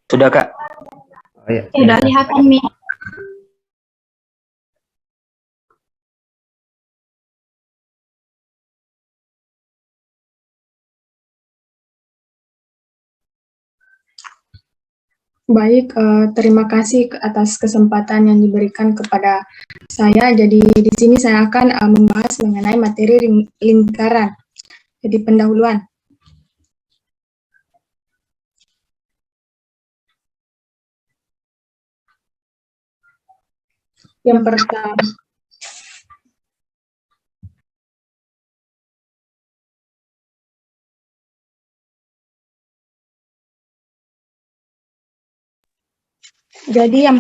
Sudah, Kak? Oh, ya. Sudah lihat Mi. Baik, terima kasih atas kesempatan yang diberikan kepada saya. Jadi di sini saya akan membahas mengenai materi lingkaran. Jadi pendahuluan. Yang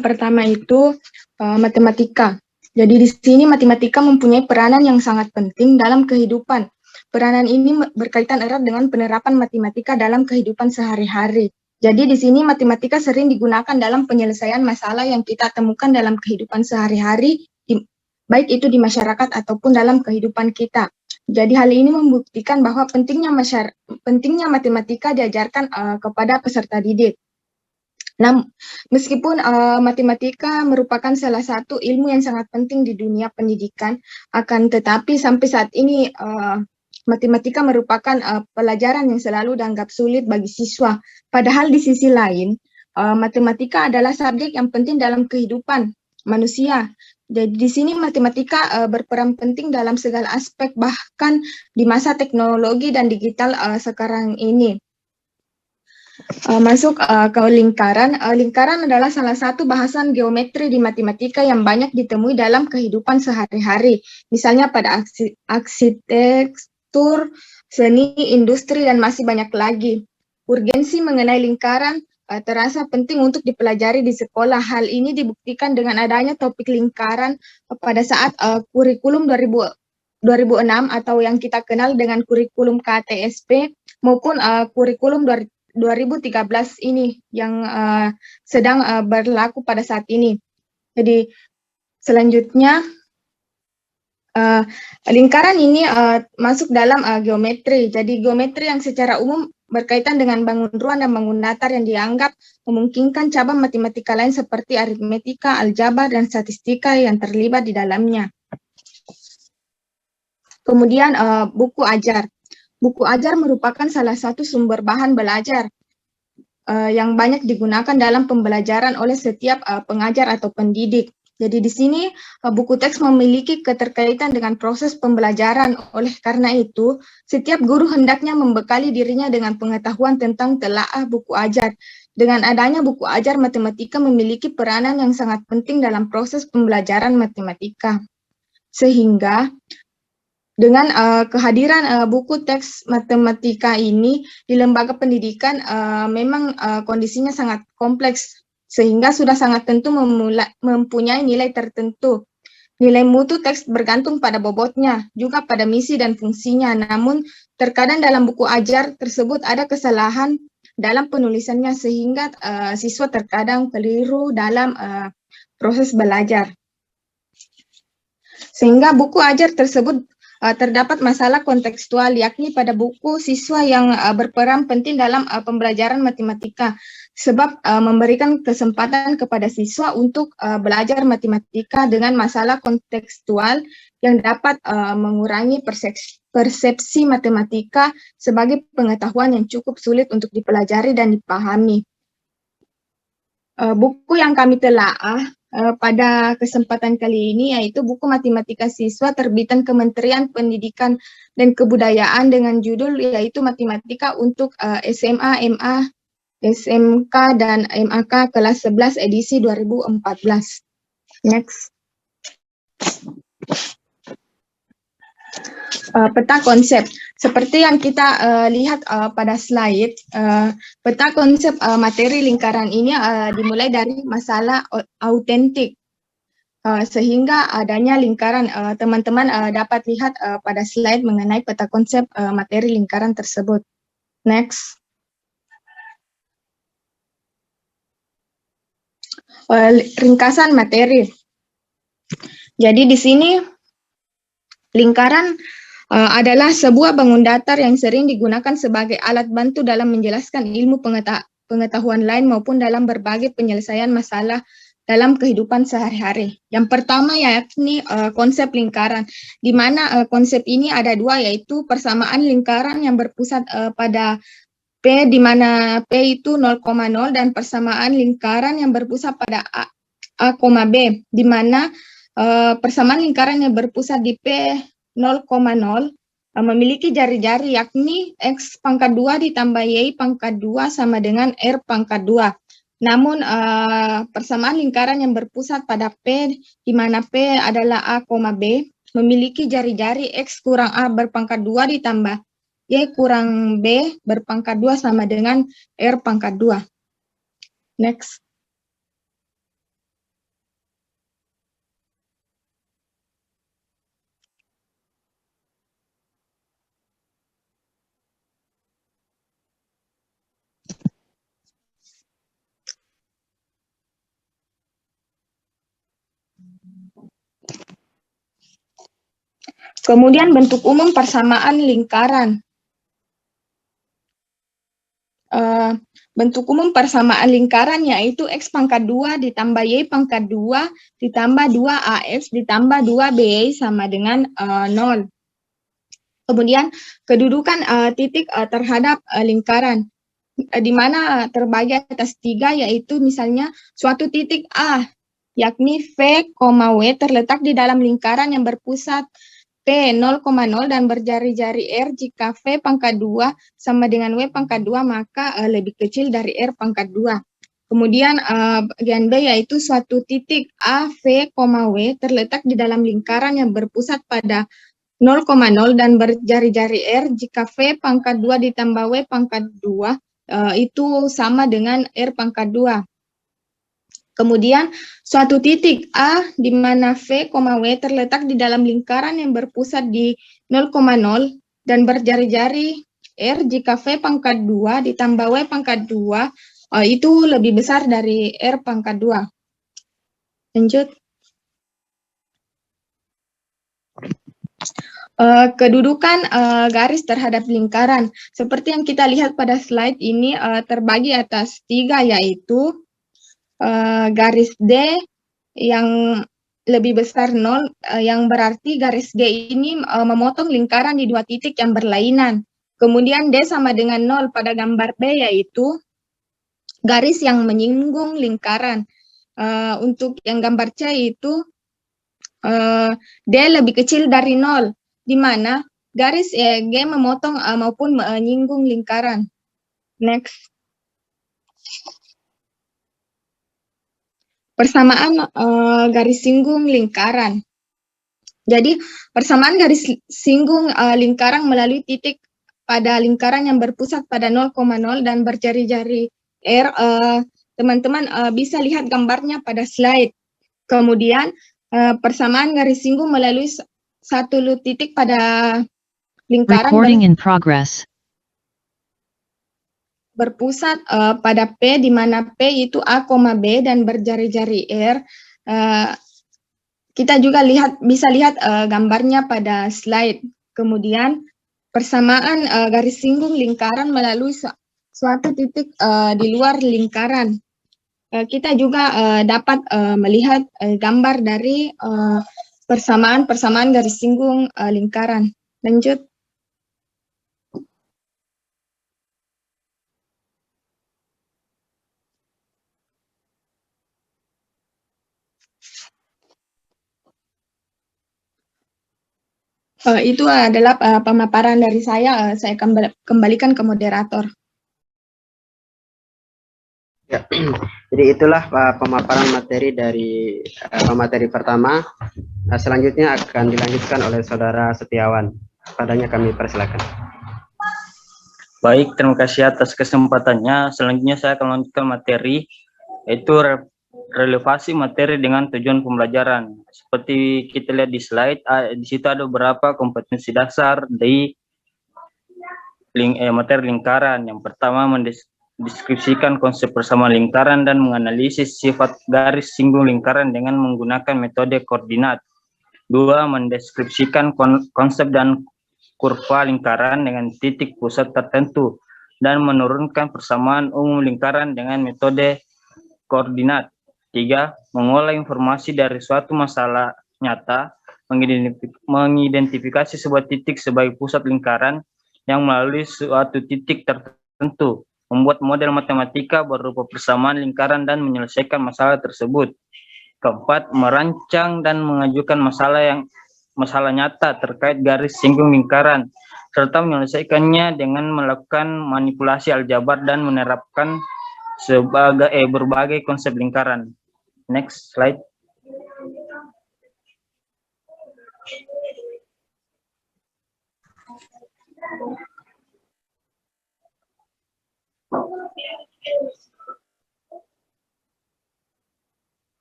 pertama, itu matematika. Jadi di sini matematika mempunyai peranan yang sangat penting dalam kehidupan. Peranan ini berkaitan erat dengan penerapan matematika dalam kehidupan sehari-hari. Jadi di sini matematika sering digunakan dalam penyelesaian masalah yang kita temukan dalam kehidupan sehari-hari, baik itu di masyarakat ataupun dalam kehidupan kita. Jadi hal ini membuktikan bahwa pentingnya matematika diajarkan kepada peserta didik. Nah, meskipun matematika merupakan salah satu ilmu yang sangat penting di dunia pendidikan, akan tetapi sampai saat ini matematika merupakan pelajaran yang selalu dianggap sulit bagi siswa. Padahal di sisi lain, matematika adalah subjek yang penting dalam kehidupan manusia. Jadi di sini matematika berperan penting dalam segala aspek, bahkan di masa teknologi dan digital sekarang ini. Masuk ke lingkaran. Lingkaran adalah salah satu bahasan geometri di matematika yang banyak ditemui dalam kehidupan sehari-hari. Misalnya pada arsitektur, seni, industri, dan masih banyak lagi. Urgensi mengenai lingkaran terasa penting untuk dipelajari di sekolah. Hal ini dibuktikan dengan adanya topik lingkaran pada saat kurikulum 2006 atau yang kita kenal dengan kurikulum KTSP maupun kurikulum 2013 ini yang sedang berlaku pada saat ini. Jadi selanjutnya lingkaran ini masuk dalam geometri. Jadi geometri yang secara umum berkaitan dengan bangun ruang dan bangun datar yang dianggap memungkinkan cabang matematika lain seperti aritmetika, aljabar, dan statistika yang terlibat di dalamnya. Kemudian buku ajar. Buku ajar merupakan salah satu sumber bahan belajar yang banyak digunakan dalam pembelajaran oleh setiap pengajar atau pendidik. Jadi di sini buku teks memiliki keterkaitan dengan proses pembelajaran. Oleh karena itu, setiap guru hendaknya membekali dirinya dengan pengetahuan tentang telaah buku ajar. Dengan adanya buku ajar, matematika memiliki peranan yang sangat penting dalam proses pembelajaran matematika. Sehingga dengan kehadiran buku teks matematika ini di lembaga pendidikan memang kondisinya sangat kompleks, sehingga sudah sangat tentu mempunyai nilai tertentu. Nilai mutu teks bergantung pada bobotnya, juga pada misi dan fungsinya. Namun terkadang dalam buku ajar tersebut ada kesalahan dalam penulisannya, sehingga siswa terkadang keliru dalam proses belajar. Sehingga buku ajar tersebut terdapat masalah kontekstual, yakni pada buku siswa yang berperan penting dalam pembelajaran matematika, sebab memberikan kesempatan kepada siswa untuk belajar matematika dengan masalah kontekstual yang dapat mengurangi persepsi matematika sebagai pengetahuan yang cukup sulit untuk dipelajari dan dipahami. Buku yang kami telaah pada kesempatan kali ini yaitu buku Matematika Siswa terbitan Kementerian Pendidikan dan Kebudayaan dengan judul yaitu Matematika untuk SMA, MA, SMK, dan MAK kelas 11 edisi 2014. Next. Peta konsep. Seperti yang kita lihat pada slide, peta konsep materi lingkaran ini dimulai dari masalah autentik. Sehingga adanya lingkaran, teman-teman dapat lihat pada slide mengenai peta konsep materi lingkaran tersebut. Next. Ringkasan materi. Jadi di sini lingkaran adalah sebuah bangun datar yang sering digunakan sebagai alat bantu dalam menjelaskan ilmu pengetahuan lain maupun dalam berbagai penyelesaian masalah dalam kehidupan sehari-hari. Yang pertama yakni konsep lingkaran, di mana konsep ini ada dua, yaitu persamaan lingkaran yang berpusat pada P, di mana P itu 0,0, dan persamaan lingkaran yang berpusat pada A, B, di mana persamaan lingkaran yang berpusat di P 0,0 memiliki jari-jari, yakni X pangkat 2 ditambah Y pangkat 2 sama dengan R pangkat 2. Namun persamaan lingkaran yang berpusat pada P, di mana P adalah A, B, memiliki jari-jari X kurang A berpangkat 2 ditambah Y kurang B berpangkat 2 sama dengan R pangkat 2. Next. Kemudian bentuk umum persamaan lingkaran. Bentuk umum persamaan lingkaran yaitu X pangkat 2 ditambah Y pangkat 2 ditambah 2AX ditambah 2BY sama dengan 0. Kemudian kedudukan titik terhadap lingkaran, di mana terbagi atas 3, yaitu misalnya suatu titik A, yakni V, W terletak di dalam lingkaran yang berpusat P 0,0 dan berjari-jari R. Jika V pangkat 2 sama dengan W pangkat 2, maka lebih kecil dari R pangkat 2. Kemudian bagian B yaitu suatu titik A, V, W terletak di dalam lingkaran yang berpusat pada 0,0 dan berjari-jari R. Jika V pangkat 2 ditambah W pangkat 2 itu sama dengan R pangkat 2. Kemudian suatu titik A di mana V, W terletak di dalam lingkaran yang berpusat di 0,0 dan berjari-jari R. Jika V pangkat 2 ditambah W pangkat 2 itu lebih besar dari R pangkat 2. Lanjut. Kedudukan garis terhadap lingkaran. Seperti yang kita lihat pada slide ini terbagi atas 3, yaitu garis D yang lebih besar 0, yang berarti garis D ini memotong lingkaran di 2 titik yang berlainan. Kemudian D sama dengan 0 pada gambar B, yaitu garis yang menyinggung lingkaran. Untuk yang gambar C itu D lebih kecil dari 0, di mana garis G memotong maupun menyinggung lingkaran. Next. Persamaan garis singgung lingkaran. Jadi persamaan garis singgung lingkaran melalui titik pada lingkaran yang berpusat pada 0,0 dan berjari-jari R. Teman-teman bisa lihat gambarnya pada slide. Kemudian persamaan garis singgung melalui satu titik pada lingkaran berpusat pada P, di mana P itu A, B dan berjari-jari R. Kita juga bisa lihat gambarnya pada slide. Kemudian persamaan garis singgung lingkaran melalui suatu titik di luar lingkaran. Kita juga dapat melihat gambar dari persamaan garis singgung lingkaran. Lanjut. Itu adalah pemaparan dari saya. Saya kembalikan ke moderator. Ya, jadi itulah pemaparan materi dari pemateri pertama. Selanjutnya akan dilanjutkan oleh Saudara Setiawan. Padanya kami persilakan. Baik, terima kasih atas kesempatannya. Selanjutnya saya akan lanjutkan materi, yaitu relevasi materi dengan tujuan pembelajaran. Seperti kita lihat di slide, di situ ada beberapa kompetensi dasar di materi lingkaran. Yang pertama, mendeskripsikan konsep persamaan lingkaran dan menganalisis sifat garis singgung lingkaran dengan menggunakan metode koordinat. 2. Mendeskripsikan konsep dan kurva lingkaran dengan titik pusat tertentu. dan menurunkan persamaan umum lingkaran dengan metode koordinat. 3. Mengolah informasi dari suatu masalah nyata, mengidentifikasi sebuah titik sebagai pusat lingkaran yang melalui suatu titik tertentu, membuat model matematika berupa persamaan lingkaran dan menyelesaikan masalah tersebut. 4. Merancang dan mengajukan masalah nyata terkait garis singgung lingkaran, serta menyelesaikannya dengan melakukan manipulasi aljabar dan menerapkan berbagai konsep lingkaran. Next slide.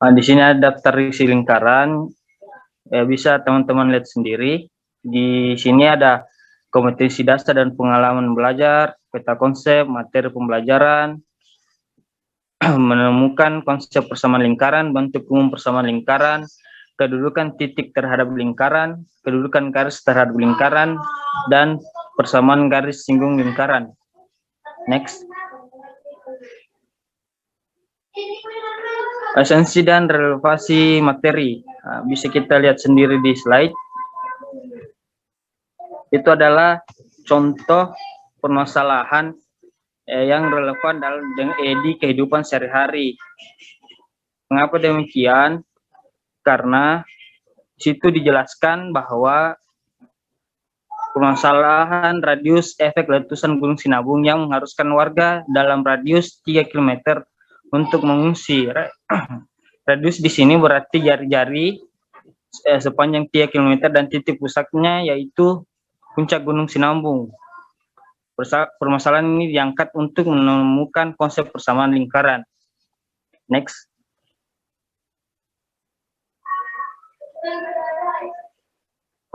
Di sini ada daftar isi lingkaran. Bisa teman-teman lihat sendiri. Di sini ada kompetensi dasar dan pengalaman belajar, peta konsep, materi pembelajaran, menemukan konsep persamaan lingkaran, bentuk umum persamaan lingkaran, kedudukan titik terhadap lingkaran, kedudukan garis terhadap lingkaran, dan persamaan garis singgung lingkaran. Next. Esensi dan relevansi materi. Bisa kita lihat sendiri di slide. Itu adalah contoh permasalahan yang relevan dalam di kehidupan sehari-hari. Mengapa demikian? Karena situ dijelaskan bahwa permasalahan radius efek letusan Gunung Sinabung yang mengharuskan warga dalam radius 3 km untuk mengungsi. Radius di sini berarti jari-jari sepanjang 3 km dan titik pusatnya yaitu puncak Gunung Sinabung. Permasalahan ini diangkat untuk menemukan konsep persamaan lingkaran. Next.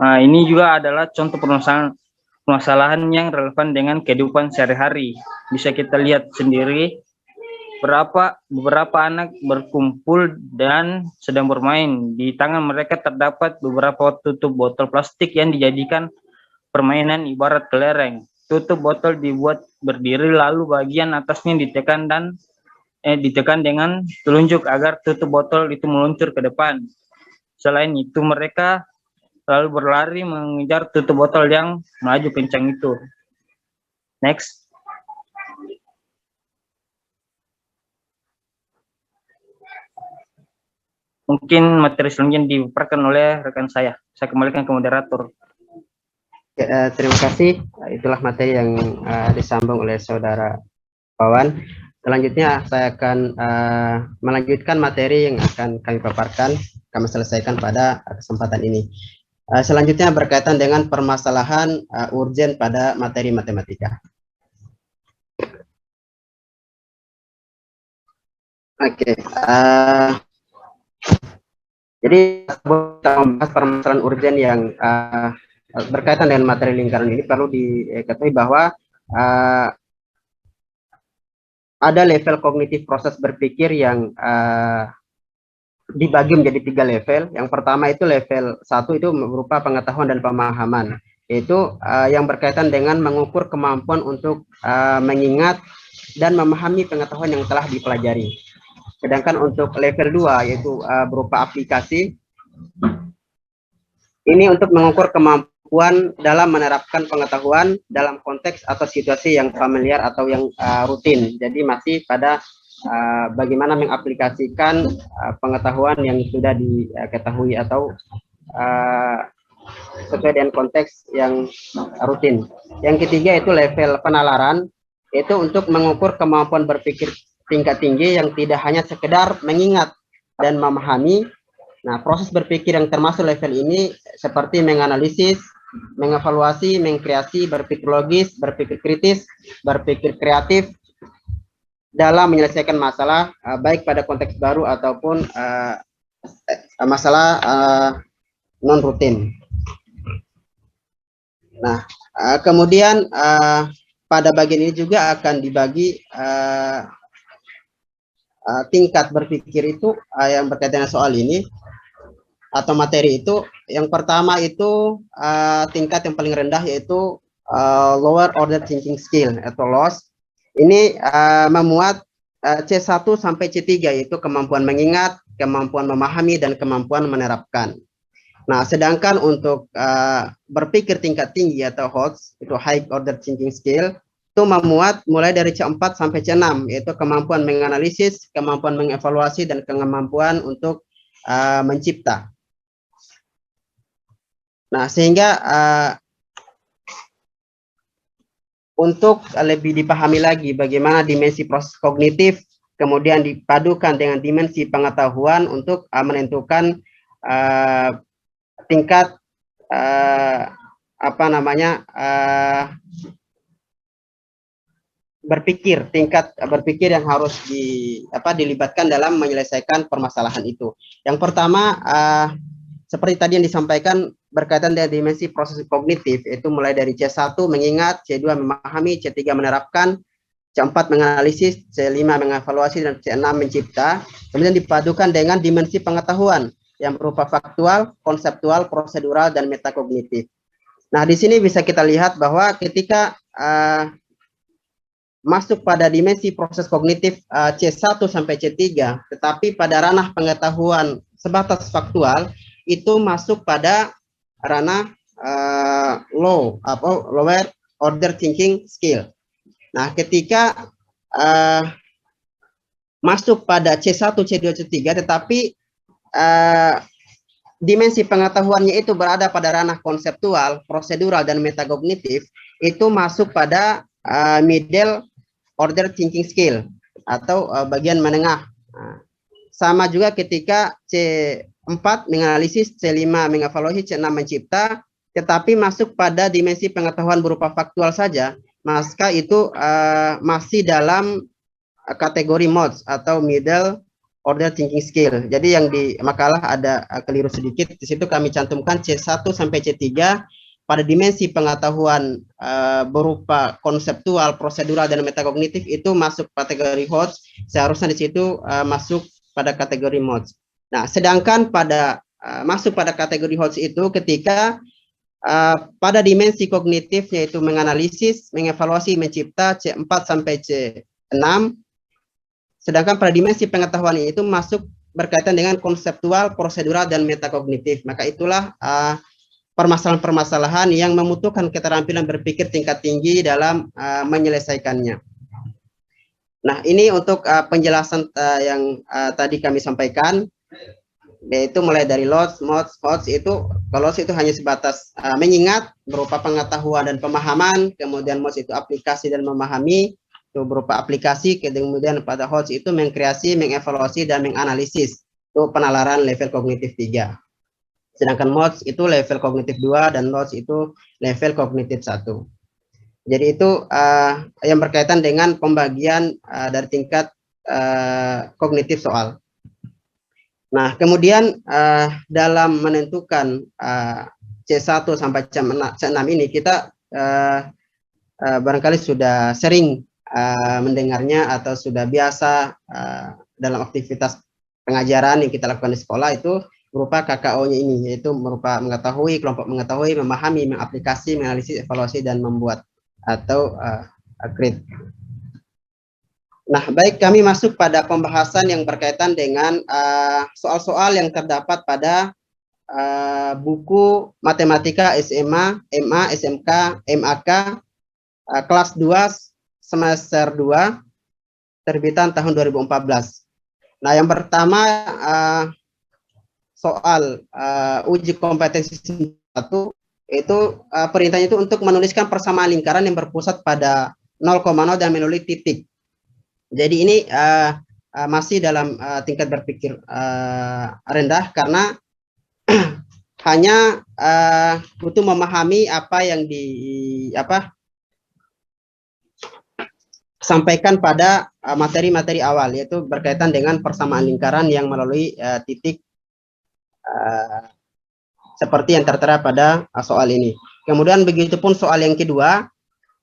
Nah, ini juga adalah contoh permasalahan yang relevan dengan kehidupan sehari-hari. Bisa kita lihat sendiri beberapa anak berkumpul dan sedang bermain. Di tangan mereka terdapat beberapa tutup botol plastik yang dijadikan permainan ibarat kelereng. Tutup botol dibuat berdiri, lalu bagian atasnya ditekan dengan telunjuk agar tutup botol itu meluncur ke depan. Selain itu, mereka lalu berlari mengejar tutup botol yang melaju kencang itu. Next. Mungkin materi selanjutnya dipaparkan oleh rekan saya. Saya kembalikan ke moderator. Terima kasih. Itulah materi yang disambung oleh saudara Wawan. Selanjutnya saya akan melanjutkan materi yang akan kami paparkan, kami selesaikan pada kesempatan ini. Selanjutnya berkaitan dengan permasalahan urgen pada materi matematika. Oke. Jadi kita membahas permasalahan urgen yang berkaitan dengan materi lingkaran ini, perlu diketahui bahwa ada level kognitif proses berpikir yang dibagi menjadi 3 level. Yang pertama itu level 1 itu berupa pengetahuan dan pemahaman, yaitu yang berkaitan dengan mengukur kemampuan untuk mengingat dan memahami pengetahuan yang telah dipelajari. Sedangkan untuk level 2 yaitu berupa aplikasi, ini untuk mengukur kemampuan dalam menerapkan pengetahuan dalam konteks atau situasi yang familiar atau yang rutin. Jadi masih pada bagaimana mengaplikasikan pengetahuan yang sudah diketahui atau sesuai dengan konteks yang rutin. Yang ketiga itu level penalaran, yaitu untuk mengukur kemampuan berpikir tingkat tinggi yang tidak hanya sekedar mengingat dan memahami. Nah, proses berpikir yang termasuk level ini seperti menganalisis, mengevaluasi, mengkreasi, berpikir logis, berpikir kritis, berpikir kreatif dalam menyelesaikan masalah, baik pada konteks baru ataupun masalah non rutin. Nah, kemudian pada bagian ini juga akan dibagi tingkat berpikir itu yang berkaitan dengan soal ini atau materi itu. Yang pertama itu tingkat yang paling rendah yaitu lower order thinking skill atau LOS. Ini memuat C1 sampai C3, yaitu kemampuan mengingat, kemampuan memahami, dan kemampuan menerapkan. Nah, sedangkan untuk berpikir tingkat tinggi atau HOTS, itu High Order Thinking Skill, itu memuat mulai dari C4 sampai C6, yaitu kemampuan menganalisis, kemampuan mengevaluasi, dan kemampuan untuk mencipta. Nah, sehingga untuk lebih dipahami lagi bagaimana dimensi proses kognitif, kemudian dipadukan dengan dimensi pengetahuan untuk menentukan tingkat tingkat berpikir yang harus dilibatkan dalam menyelesaikan permasalahan itu. Yang pertama, seperti tadi yang disampaikan berkaitan dengan dimensi proses kognitif, itu mulai dari C1 mengingat, C2 memahami, C3 menerapkan, C4 menganalisis, C5 mengevaluasi, dan C6 mencipta. Kemudian dipadukan dengan dimensi pengetahuan yang berupa faktual, konseptual, prosedural, dan metakognitif. Nah, di sini bisa kita lihat bahwa ketika masuk pada dimensi proses kognitif C1 sampai C3, tetapi pada ranah pengetahuan sebatas faktual, itu masuk pada ranah lower order thinking skill. Nah, ketika masuk pada C1, C2, C3, tetapi dimensi pengetahuannya itu berada pada ranah konseptual, prosedural, dan metakognitif, itu masuk pada middle order thinking skill atau bagian menengah. Sama juga ketika C4 menganalisis, C5 mengevaluasi, C6 mencipta, tetapi masuk pada dimensi pengetahuan berupa faktual saja, maka itu masih dalam kategori MODS atau middle order thinking skill. Jadi yang di makalah ada keliru sedikit. Di situ kami cantumkan C1 sampai C3 pada dimensi pengetahuan berupa konseptual, prosedural, dan metakognitif itu masuk kategori HOTS. Seharusnya di situ masuk pada kategori MODS. Nah, sedangkan pada masuk pada kategori HOTS itu ketika pada dimensi kognitifnya itu menganalisis, mengevaluasi, mencipta C4 sampai C6. Sedangkan pada dimensi pengetahuan itu masuk berkaitan dengan konseptual, prosedural, dan metakognitif. Maka itulah permasalahan-permasalahan yang membutuhkan keterampilan berpikir tingkat tinggi dalam menyelesaikannya. Nah, ini untuk penjelasan yang tadi kami sampaikan, yaitu mulai dari LOTS, MODS, HOTS itu, kalau LOTS itu hanya sebatas mengingat berupa pengetahuan dan pemahaman, kemudian MODS itu aplikasi dan memahami, itu berupa aplikasi, kemudian pada HOTS itu mengkreasi, mengevaluasi, dan menganalisis, itu penalaran level kognitif 3. Sedangkan MODS itu level kognitif 2 dan LOTS itu level kognitif 1. Jadi itu yang berkaitan dengan pembagian dari tingkat kognitif soal. Nah, kemudian dalam menentukan C1 sampai C6 ini kita barangkali sudah sering mendengarnya atau sudah biasa dalam aktivitas pengajaran yang kita lakukan di sekolah itu berupa KKO-nya ini, yaitu berupa mengetahui, kelompok mengetahui, memahami, mengaplikasi, menganalisis, evaluasi, dan membuat atau create. Nah, baik, kami masuk pada pembahasan yang berkaitan dengan soal-soal yang terdapat pada buku Matematika SMA, MA, SMK, MAK, kelas 2, semester 2, terbitan tahun 2014. Nah, yang pertama soal uji kompetensi 1, itu perintahnya itu untuk menuliskan persamaan lingkaran yang berpusat pada 0,0 dan melalui titik. Jadi ini masih dalam tingkat berpikir rendah karena hanya butuh memahami apa yang sampaikan pada materi-materi awal, yaitu berkaitan dengan persamaan lingkaran yang melalui titik seperti yang tertera pada soal ini. Kemudian begitupun soal yang kedua,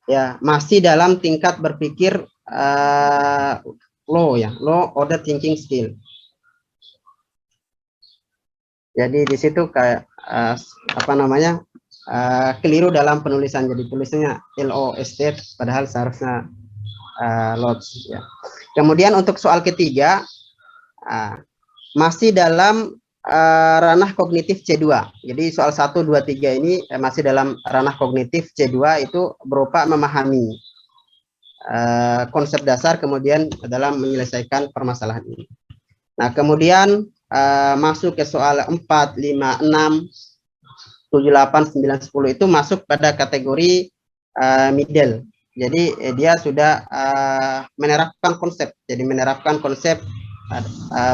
ya masih dalam tingkat berpikir low order thinking skill. Jadi di situ kayak keliru dalam penulisan. Jadi tulisannya LOST padahal seharusnya Lodge. Ya. Kemudian untuk soal ketiga, masih dalam ranah kognitif C2. Jadi soal 1, 2, 3 ini masih dalam ranah kognitif C2, itu berupa memahami konsep dasar kemudian dalam menyelesaikan permasalahan ini. Nah, kemudian masuk ke soal 4, 5, 6, 7, 8, 9, 10 itu masuk pada kategori middle. Jadi dia sudah menerapkan konsep. Jadi menerapkan konsep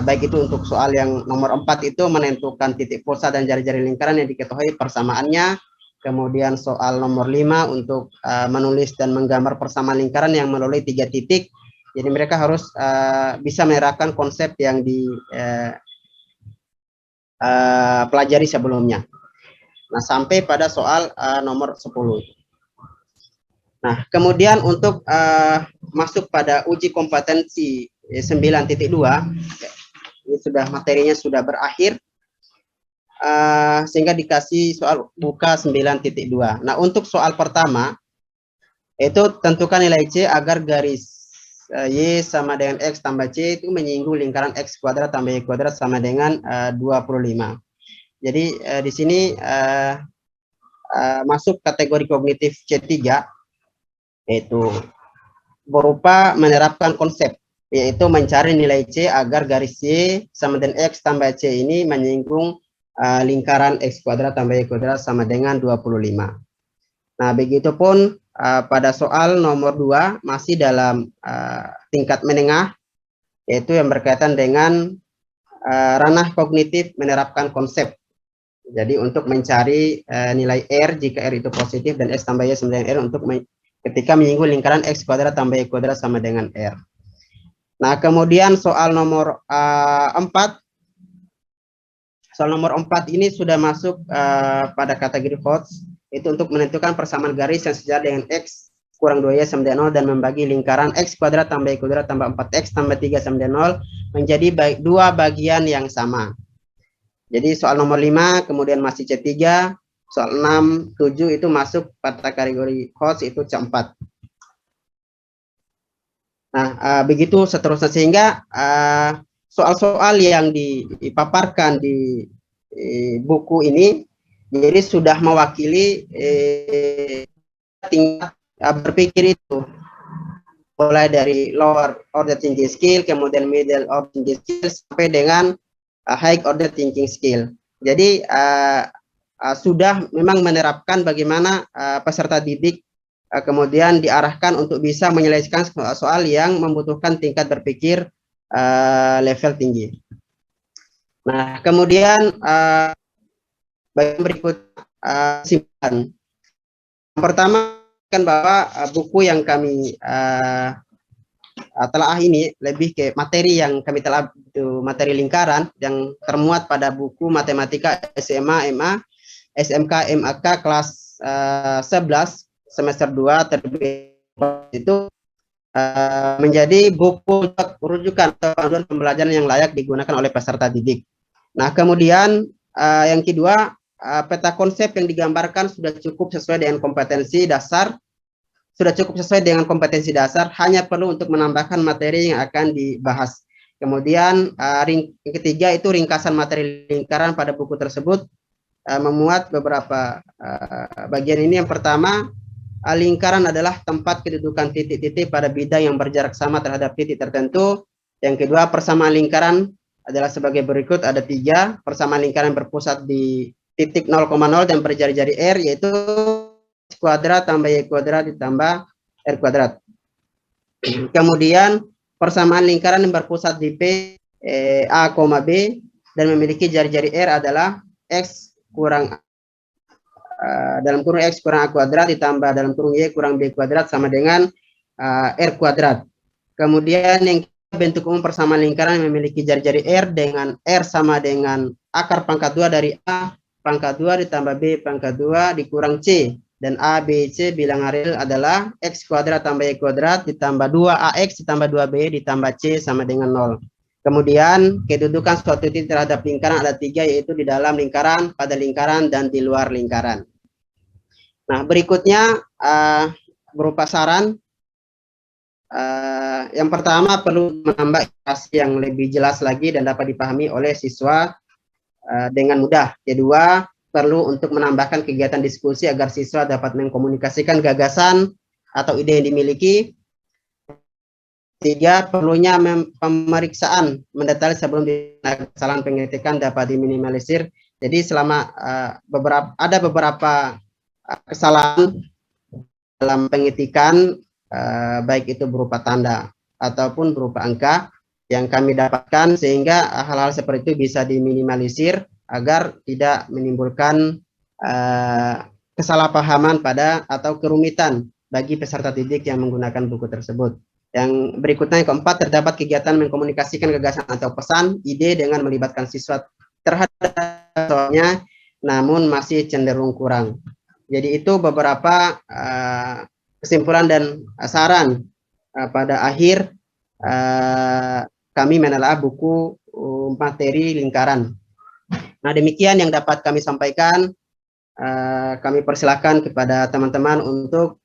baik itu untuk soal yang nomor 4 itu menentukan titik pulsa dan jari-jari lingkaran yang diketahui persamaannya. Kemudian soal nomor 5 untuk menulis dan menggambar persamaan lingkaran yang melalui 3 titik. Jadi mereka harus bisa menerapkan konsep yang pelajari sebelumnya. Nah, sampai pada soal nomor 10. Nah, kemudian untuk masuk pada uji kompetensi 9.2, ini sudah materinya sudah berakhir, sehingga dikasih soal buka 9.2. Nah, untuk soal pertama, itu tentukan nilai C agar garis Y sama dengan X tambah C itu menyinggung lingkaran X kuadrat tambah Y kuadrat sama dengan 25. Jadi di sini masuk kategori kognitif C3, yaitu berupa menerapkan konsep, yaitu mencari nilai C agar garis Y sama dengan X tambah C ini menyinggung lingkaran X kuadrat tambah Y kuadrat sama dengan 25. Nah, begitupun pada soal nomor 2 masih dalam tingkat menengah, yaitu yang berkaitan dengan ranah kognitif menerapkan konsep. Jadi untuk mencari nilai R jika R itu positif dan X tambah Y sama dengan R untuk ketika menyinggung lingkaran X kuadrat tambah Y kuadrat sama dengan R. Nah, kemudian soal nomor 4. Soal nomor 4 ini sudah masuk pada kategori HOTS, itu untuk menentukan persamaan garis yang sejajar dengan X kurang 2Y sama dengan 0 dan membagi lingkaran X kuadrat tambah Y kuadrat tambah 4X tambah 3 sama dengan 0 menjadi dua bagian yang sama. Jadi soal nomor 5 kemudian masih C3, soal 6, 7 itu masuk pada kategori HOTS, itu C4. Nah, begitu seterusnya, sehingga soal-soal yang dipaparkan di buku ini jadi sudah mewakili tingkat berpikir itu, mulai dari lower order thinking skill, kemudian middle order thinking skill, sampai dengan high order thinking skill. Jadi sudah memang menerapkan bagaimana peserta didik kemudian diarahkan untuk bisa menyelesaikan soal yang membutuhkan tingkat berpikir level tinggi. Nah, kemudian bagian berikut simpan. Yang pertama kan bahwa buku yang kami telah ini lebih ke materi yang kami telah itu materi lingkaran yang termuat pada buku matematika SMA, MA, SMK, MAK kelas 11 semester 2 terbit itu menjadi buku rujukan atau panduan pembelajaran yang layak digunakan oleh peserta didik. Nah, kemudian yang kedua, peta konsep yang digambarkan sudah cukup sesuai dengan kompetensi dasar, hanya perlu untuk menambahkan materi yang akan dibahas. Kemudian yang ketiga itu ringkasan materi lingkaran pada buku tersebut memuat beberapa bagian ini. Yang pertama, lingkaran adalah tempat kedudukan titik-titik pada bidang yang berjarak sama terhadap titik tertentu. Yang kedua, persamaan lingkaran adalah sebagai berikut, ada 3. Persamaan lingkaran berpusat di titik 0,0 dan berjari-jari R, yaitu X kuadrat tambah Y kuadrat ditambah R kuadrat. Kemudian persamaan lingkaran yang berpusat di P A, B dan memiliki jari-jari R adalah X kurang dalam kurung X kurang A kuadrat ditambah dalam kurung Y kurang B kuadrat sama dengan R kuadrat. Kemudian yang bentuk umum persamaan lingkaran memiliki jari-jari R dengan R sama dengan akar pangkat 2 dari A pangkat 2 ditambah B pangkat 2 dikurang C, dan A, B, C bilangan real adalah X kuadrat tambah Y kuadrat ditambah 2AX ditambah 2B ditambah C sama dengan 0. Kemudian kedudukan suatu titik terhadap lingkaran ada 3, yaitu di dalam lingkaran, pada lingkaran, dan di luar lingkaran. Nah, berikutnya berupa saran, Yang pertama perlu menambah informasi yang lebih jelas lagi dan dapat dipahami oleh siswa dengan mudah. Kedua, perlu untuk menambahkan kegiatan diskusi agar siswa dapat mengkomunikasikan gagasan atau ide yang dimiliki. Tiga, perlunya pemeriksaan mendetail sebelum kesalahan pengetikan dapat diminimalisir. Jadi selama ada beberapa kesalahan dalam pengetikan, baik itu berupa tanda ataupun berupa angka yang kami dapatkan, sehingga hal-hal seperti itu bisa diminimalisir agar tidak menimbulkan kesalahpahaman pada atau kerumitan bagi peserta didik yang menggunakan buku tersebut. Yang berikutnya, yang keempat, terdapat kegiatan mengkomunikasikan gagasan atau pesan, ide dengan melibatkan siswa terhadap soalnya, namun masih cenderung kurang. Jadi itu beberapa kesimpulan dan saran pada akhir kami menelaah buku materi lingkaran. Nah, demikian yang dapat kami sampaikan. Kami persilakan kepada teman-teman untuk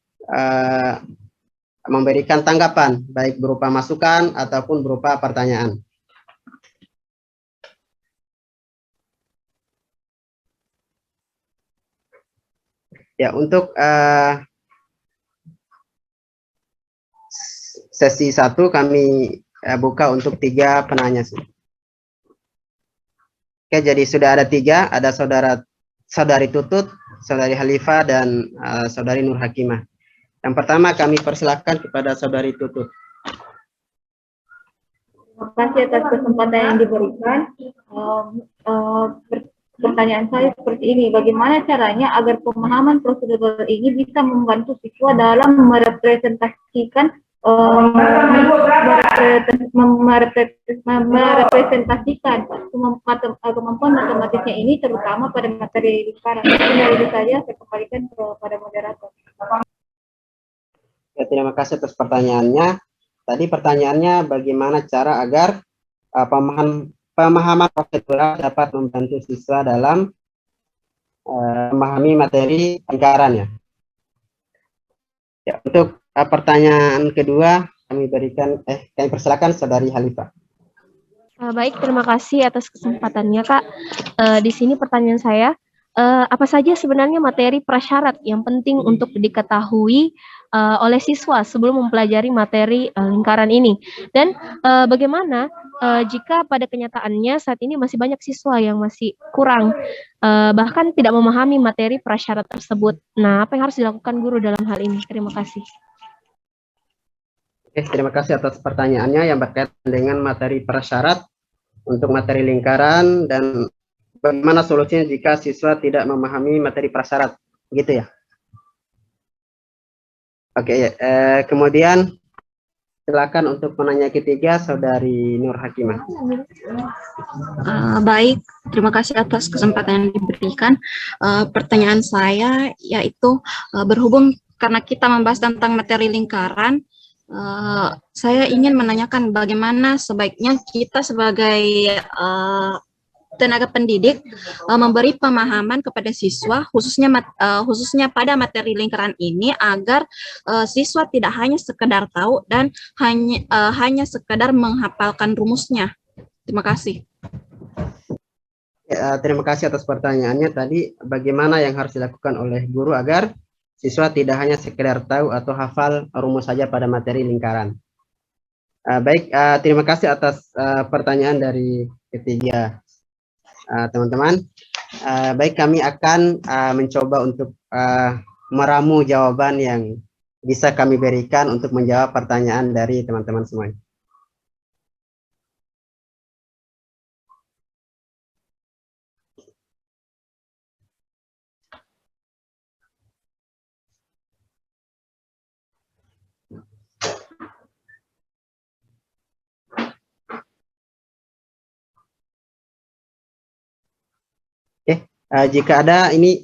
memberikan tanggapan, baik berupa masukan ataupun berupa pertanyaan. Ya, untuk sesi 1 kami buka untuk 3 penanya. Oke, jadi sudah ada 3, ada saudari Tutut, saudari Halifah, dan saudari Nur Hakimah. Yang pertama kami persilahkan kepada saudari Tutut. Terima kasih atas kesempatan yang diberikan. Pertanyaan saya seperti ini, bagaimana caranya agar pemahaman prosedural ini bisa membantu siswa dalam merepresentasikan kemampuan matematisnya ini, terutama pada materi lingkaran. Dari saya kembalikan kepada moderator. Ya, terima kasih atas pertanyaannya. Tadi pertanyaannya bagaimana cara agar pemahaman prosedural dapat membantu siswa dalam memahami materi lingkaran, ya. Ya, untuk pertanyaan kedua kami persilakan saudari Halifah. Baik, terima kasih atas kesempatannya, Kak. Di sini pertanyaan saya, apa saja sebenarnya materi prasyarat yang penting untuk diketahui oleh siswa sebelum mempelajari materi lingkaran ini? Dan bagaimana jika pada kenyataannya saat ini masih banyak siswa yang masih kurang, bahkan tidak memahami materi prasyarat tersebut? Nah, apa yang harus dilakukan guru dalam hal ini? Terima kasih. Oke, terima kasih atas pertanyaannya yang berkaitan dengan materi prasyarat untuk materi lingkaran dan bagaimana solusinya jika siswa tidak memahami materi prasyarat, gitu ya? Oke, kemudian silakan untuk penanya ketiga, saudari Nur Hakimah. Baik, terima kasih atas kesempatan yang diberikan. Pertanyaan saya yaitu berhubung karena kita membahas tentang materi lingkaran, saya ingin menanyakan bagaimana sebaiknya kita sebagai tenaga pendidik memberi pemahaman kepada siswa khususnya pada materi lingkaran ini agar siswa tidak hanya sekedar tahu dan hanya sekedar menghafalkan rumusnya. Terima kasih. Ya, terima kasih atas pertanyaannya tadi, bagaimana yang harus dilakukan oleh guru agar siswa tidak hanya sekedar tahu atau hafal rumus saja pada materi lingkaran. Baik, terima kasih atas pertanyaan dari ketiga teman-teman. Baik, kami akan mencoba untuk meramu jawaban yang bisa kami berikan untuk menjawab pertanyaan dari teman-teman semuanya. Jika ada ini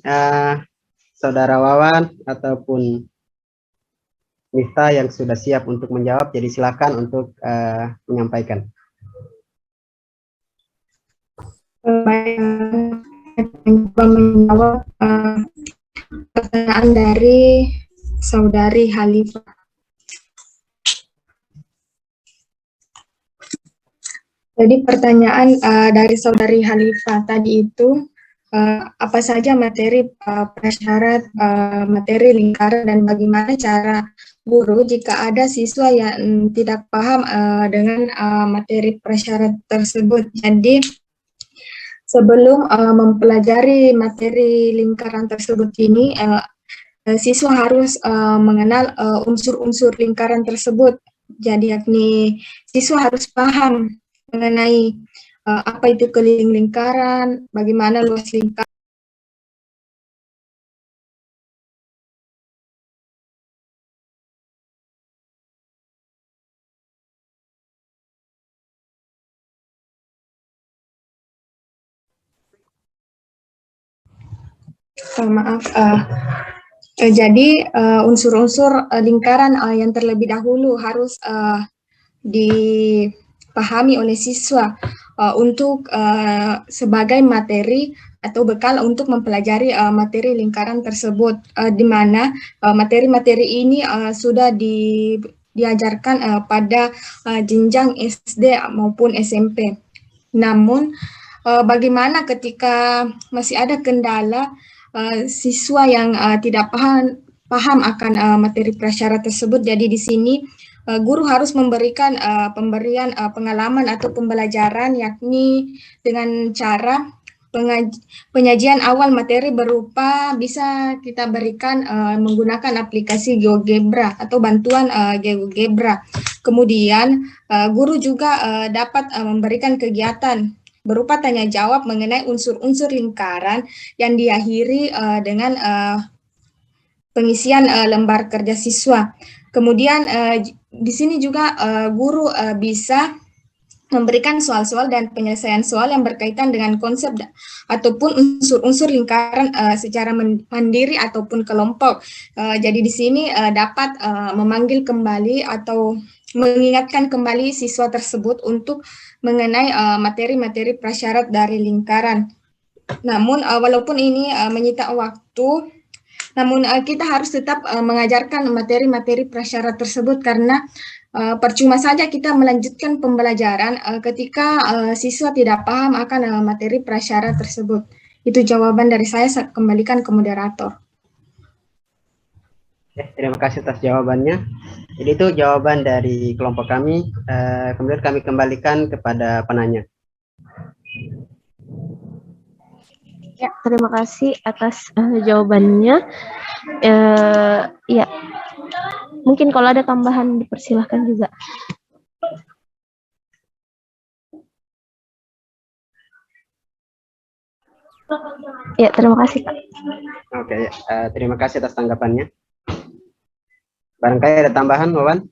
saudara Wawan ataupun Miftah yang sudah siap untuk menjawab, jadi silakan untuk menyampaikan. Menjawab pertanyaan dari saudari Halifah. Jadi pertanyaan dari saudari Hanifah tadi itu, apa saja materi prasyarat, materi lingkaran, dan bagaimana cara guru jika ada siswa yang tidak paham dengan materi prasyarat tersebut. Jadi sebelum mempelajari materi lingkaran tersebut ini, siswa harus mengenal unsur-unsur lingkaran tersebut. Jadi yakni siswa harus paham mengenai apa itu keliling lingkaran, bagaimana luas lingkaran. Jadi unsur-unsur lingkaran yang terlebih dahulu harus dipahami oleh siswa untuk sebagai materi atau bekal untuk mempelajari materi lingkaran tersebut, di mana materi-materi ini sudah diajarkan pada jenjang SD maupun SMP. Namun bagaimana ketika masih ada kendala siswa yang tidak paham akan materi prasyarat tersebut. Jadi di sini guru harus memberikan pemberian pengalaman atau pembelajaran, yakni dengan cara penyajian awal materi berupa bisa kita berikan menggunakan aplikasi GeoGebra atau bantuan GeoGebra. Kemudian guru juga dapat memberikan kegiatan berupa tanya jawab mengenai unsur-unsur lingkaran yang diakhiri dengan pengisian lembar kerja siswa. Kemudian di sini juga guru bisa memberikan soal-soal dan penyelesaian soal yang berkaitan dengan konsep ataupun unsur-unsur lingkaran secara mandiri ataupun kelompok. Jadi di sini dapat memanggil kembali atau mengingatkan kembali siswa tersebut untuk mengenai materi-materi prasyarat dari lingkaran. Namun walaupun ini menyita waktu, namun kita harus tetap mengajarkan materi-materi prasyarat tersebut karena percuma saja kita melanjutkan pembelajaran ketika siswa tidak paham akan materi prasyarat tersebut. Itu jawaban dari saya kembalikan ke moderator. Terima kasih atas jawabannya. Jadi itu jawaban dari kelompok kami. Kemudian kami kembalikan kepada penanya. Ya, terima kasih atas jawabannya. Ya, mungkin kalau ada tambahan dipersilahkan juga. Ya, terima kasih, Kak. Oke, terima kasih atas tanggapannya. Barangkali ada tambahan, Wawan?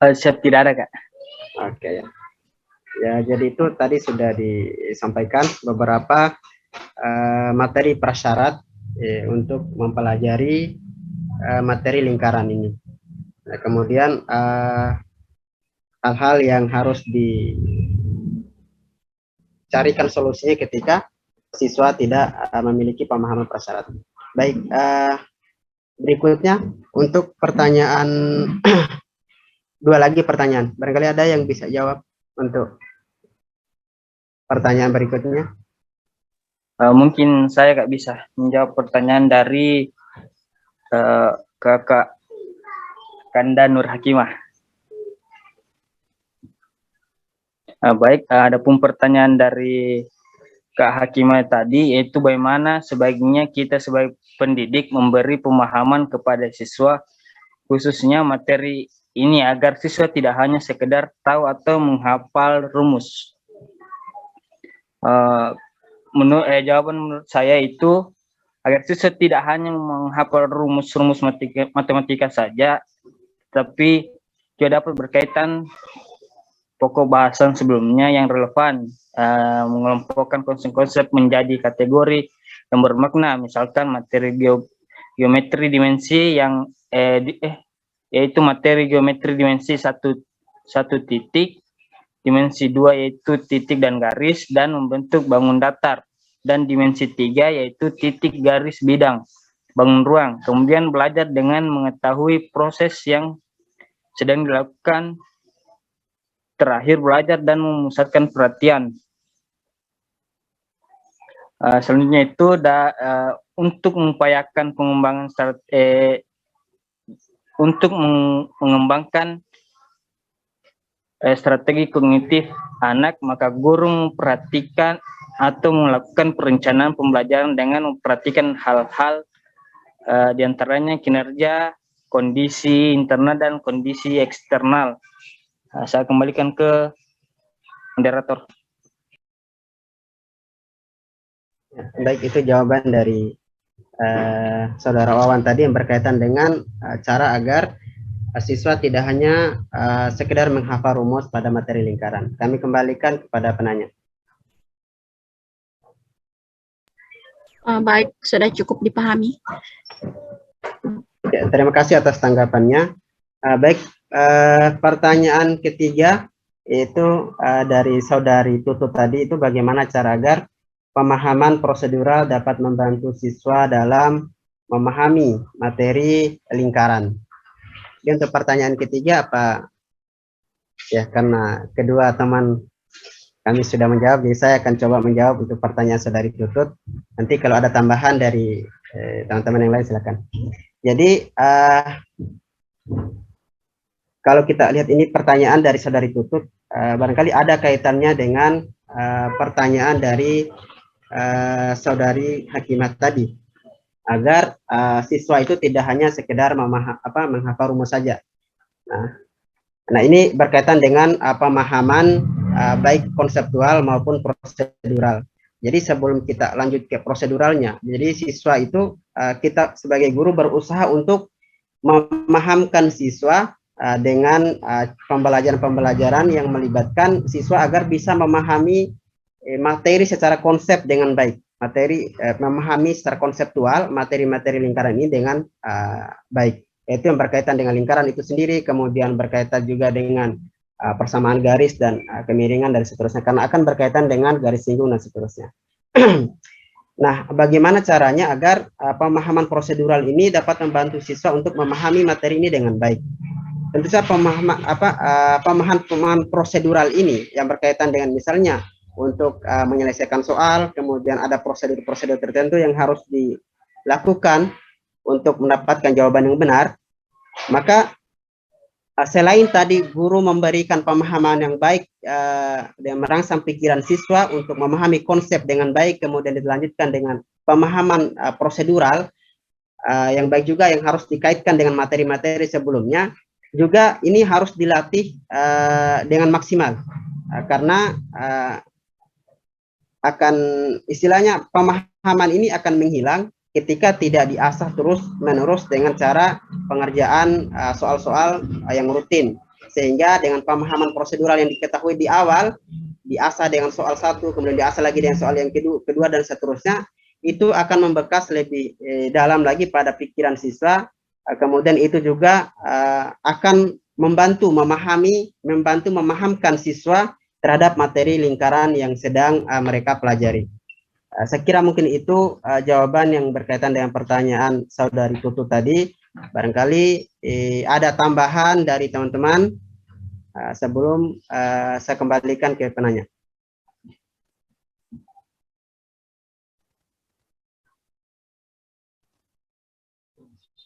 Siap, tidak ada, Kak. Oke, ya. Ya, jadi itu tadi sudah disampaikan beberapa materi prasyarat untuk mempelajari materi lingkaran ini. Nah, kemudian hal-hal yang harus dicarikan solusinya ketika siswa tidak memiliki pemahaman prasyarat. Baik, berikutnya untuk pertanyaan dua lagi pertanyaan. Barangkali ada yang bisa jawab untuk pertanyaan berikutnya. Mungkin saya Kak bisa menjawab pertanyaan dari Kakak Kanda Nur Hakimah. Baik, adapun pertanyaan dari Kak Hakimah tadi, yaitu bagaimana sebaiknya kita sebagai pendidik memberi pemahaman kepada siswa, khususnya materi ini agar siswa tidak hanya sekedar tahu atau menghafal rumus. Jawaban menurut saya itu agar siswa tidak hanya menghafal rumus-rumus matematika saja, tapi juga dapat berkaitan pokok bahasan sebelumnya yang relevan, mengelompokkan konsep-konsep menjadi kategori yang bermakna, misalkan materi geometri dimensi yang yaitu materi geometri dimensi satu titik, dimensi 2 yaitu titik dan garis dan membentuk bangun datar, dan dimensi 3 yaitu titik garis bidang bangun ruang. Kemudian belajar dengan mengetahui proses yang sedang dilakukan terakhir belajar dan memusatkan perhatian. Selanjutnya itu untuk mengupayakan pengembangan mengembangkan strategi kognitif anak, maka guru memperhatikan atau melakukan perencanaan pembelajaran dengan memperhatikan hal-hal diantaranya kinerja, kondisi internal dan kondisi eksternal. Saya kembalikan ke moderator. Baik, itu jawaban dari Saudara Wawan tadi yang berkaitan dengan cara agar siswa tidak hanya sekedar menghafal rumus pada materi lingkaran. Kami kembalikan kepada penanya. Baik, sudah cukup dipahami. Ya, terima kasih atas tanggapannya. Baik, pertanyaan ketiga itu dari Saudari Tutut tadi, itu bagaimana cara agar pemahaman prosedural dapat membantu siswa dalam memahami materi lingkaran. Jadi untuk pertanyaan ketiga apa ya, karena kedua teman kami sudah menjawab, jadi saya akan coba menjawab untuk pertanyaan Saudari Tutut. Nanti kalau ada tambahan dari teman-teman yang lain silakan. Jadi kalau kita lihat ini pertanyaan dari Saudari Tutut, barangkali ada kaitannya dengan pertanyaan dari Saudari Hakimah tadi, agar siswa itu tidak hanya sekedar menghafal rumus saja. Nah, ini berkaitan dengan pemahaman baik konseptual maupun prosedural. Jadi sebelum kita lanjut ke proseduralnya, jadi siswa itu kita sebagai guru berusaha untuk memahamkan siswa dengan pembelajaran-pembelajaran yang melibatkan siswa agar bisa memahami materi secara konsep dengan baik. Memahami secara konseptual materi-materi lingkaran ini dengan baik. Itu yang berkaitan dengan lingkaran itu sendiri, kemudian berkaitan juga dengan persamaan garis dan kemiringan dan seterusnya, karena akan berkaitan dengan garis singgung dan seterusnya. Nah, bagaimana caranya agar pemahaman prosedural ini dapat membantu siswa untuk memahami materi ini dengan baik? Tentu saja pemahaman prosedural ini yang berkaitan dengan misalnya untuk menyelesaikan soal, kemudian ada prosedur-prosedur tertentu yang harus dilakukan untuk mendapatkan jawaban yang benar. Maka selain tadi guru memberikan pemahaman yang baik dan merangsang pikiran siswa untuk memahami konsep dengan baik, kemudian dilanjutkan dengan pemahaman prosedural yang baik juga yang harus dikaitkan dengan materi-materi sebelumnya, juga ini harus dilatih dengan maksimal karena akan istilahnya pemahaman ini akan menghilang ketika tidak diasah terus-menerus dengan cara pengerjaan soal-soal yang rutin, sehingga dengan pemahaman prosedural yang diketahui di awal diasah dengan soal satu, kemudian diasah lagi dengan soal yang kedua dan seterusnya, itu akan membekas lebih dalam lagi pada pikiran siswa. Kemudian itu juga akan membantu memahamkan siswa terhadap materi lingkaran yang sedang mereka pelajari. Saya kira mungkin itu jawaban yang berkaitan dengan pertanyaan Saudari Tutut tadi. Barangkali ada tambahan dari teman-teman sebelum saya kembalikan ke penanya.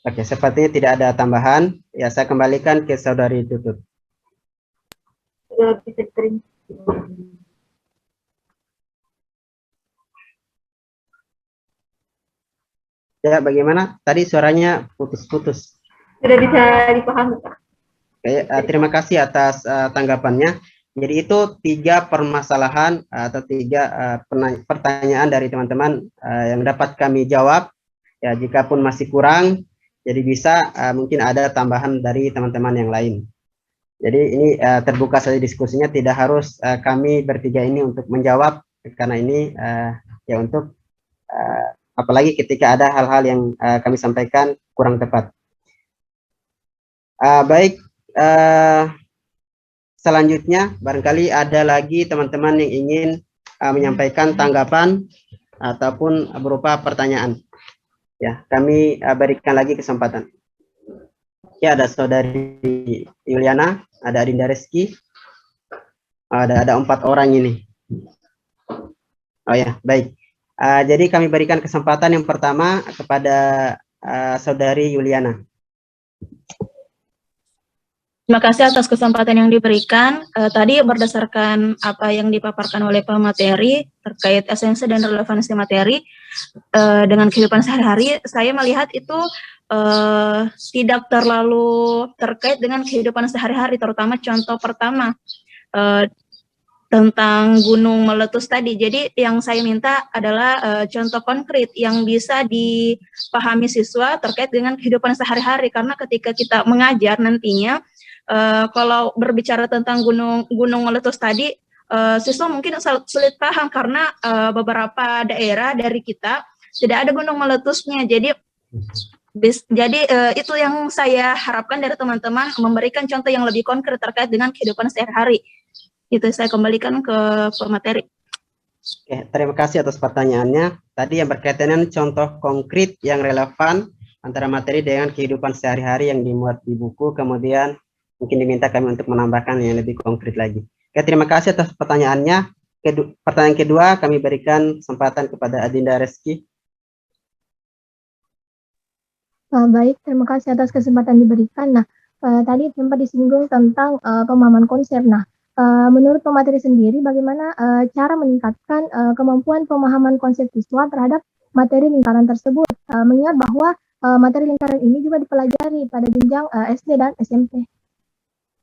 Oke, sepertinya tidak ada tambahan. Ya, saya kembalikan ke Saudari Tutut. Sudah bisa diterima. Ya, bagaimana? Tadi suaranya putus-putus. Sudah bisa dipahami, Pak. Oke, terima kasih atas tanggapannya. Jadi itu 3 permasalahan atau 3 pertanyaan dari teman-teman yang dapat kami jawab. Ya, jikapun masih kurang, jadi bisa mungkin ada tambahan dari teman-teman yang lain. Jadi ini terbuka saja diskusinya, tidak harus kami bertiga ini untuk menjawab, karena ini ya untuk apalagi ketika ada hal-hal yang kami sampaikan kurang tepat. Baik, selanjutnya barangkali ada lagi teman-teman yang ingin menyampaikan tanggapan ataupun berupa pertanyaan. Ya, kami berikan lagi kesempatan. Ya, ada Saudari Yuliana, ada Adinda Reski. Ada 4 orang ini. Oh ya, baik. Jadi kami berikan kesempatan yang pertama kepada Saudari Yuliana. Terima kasih atas kesempatan yang diberikan. Tadi berdasarkan apa yang dipaparkan oleh pemateri terkait esensi dan relevansi materi dengan kehidupan sehari-hari, saya melihat itu tidak terlalu terkait dengan kehidupan sehari-hari, terutama contoh pertama tentang gunung meletus tadi. Jadi yang saya minta adalah contoh konkret yang bisa dipahami siswa terkait dengan kehidupan sehari-hari, karena ketika kita mengajar nantinya, kalau berbicara tentang gunung meletus tadi, siswa mungkin sulit paham karena beberapa daerah dari kita tidak ada gunung meletusnya. Jadi itu yang saya harapkan dari teman-teman, memberikan contoh yang lebih konkret terkait dengan kehidupan sehari-hari. Itu saya kembalikan ke pemateri. Oke, terima kasih atas pertanyaannya. Tadi yang berkaitan dengan contoh konkret yang relevan antara materi dengan kehidupan sehari-hari yang dimuat di buku, kemudian mungkin diminta kami untuk menambahkan yang lebih konkret lagi. Oke, terima kasih atas pertanyaannya. Pertanyaan kedua kami berikan kesempatan kepada Adinda Reski. Baik, terima kasih atas kesempatan diberikan. Nah, tadi sempat disinggung tentang pemahaman konsep. Nah, menurut pemateri sendiri, bagaimana cara meningkatkan kemampuan pemahaman konsep siswa terhadap materi lingkaran tersebut? Mengingat bahwa materi lingkaran ini juga dipelajari pada jenjang SD dan SMP.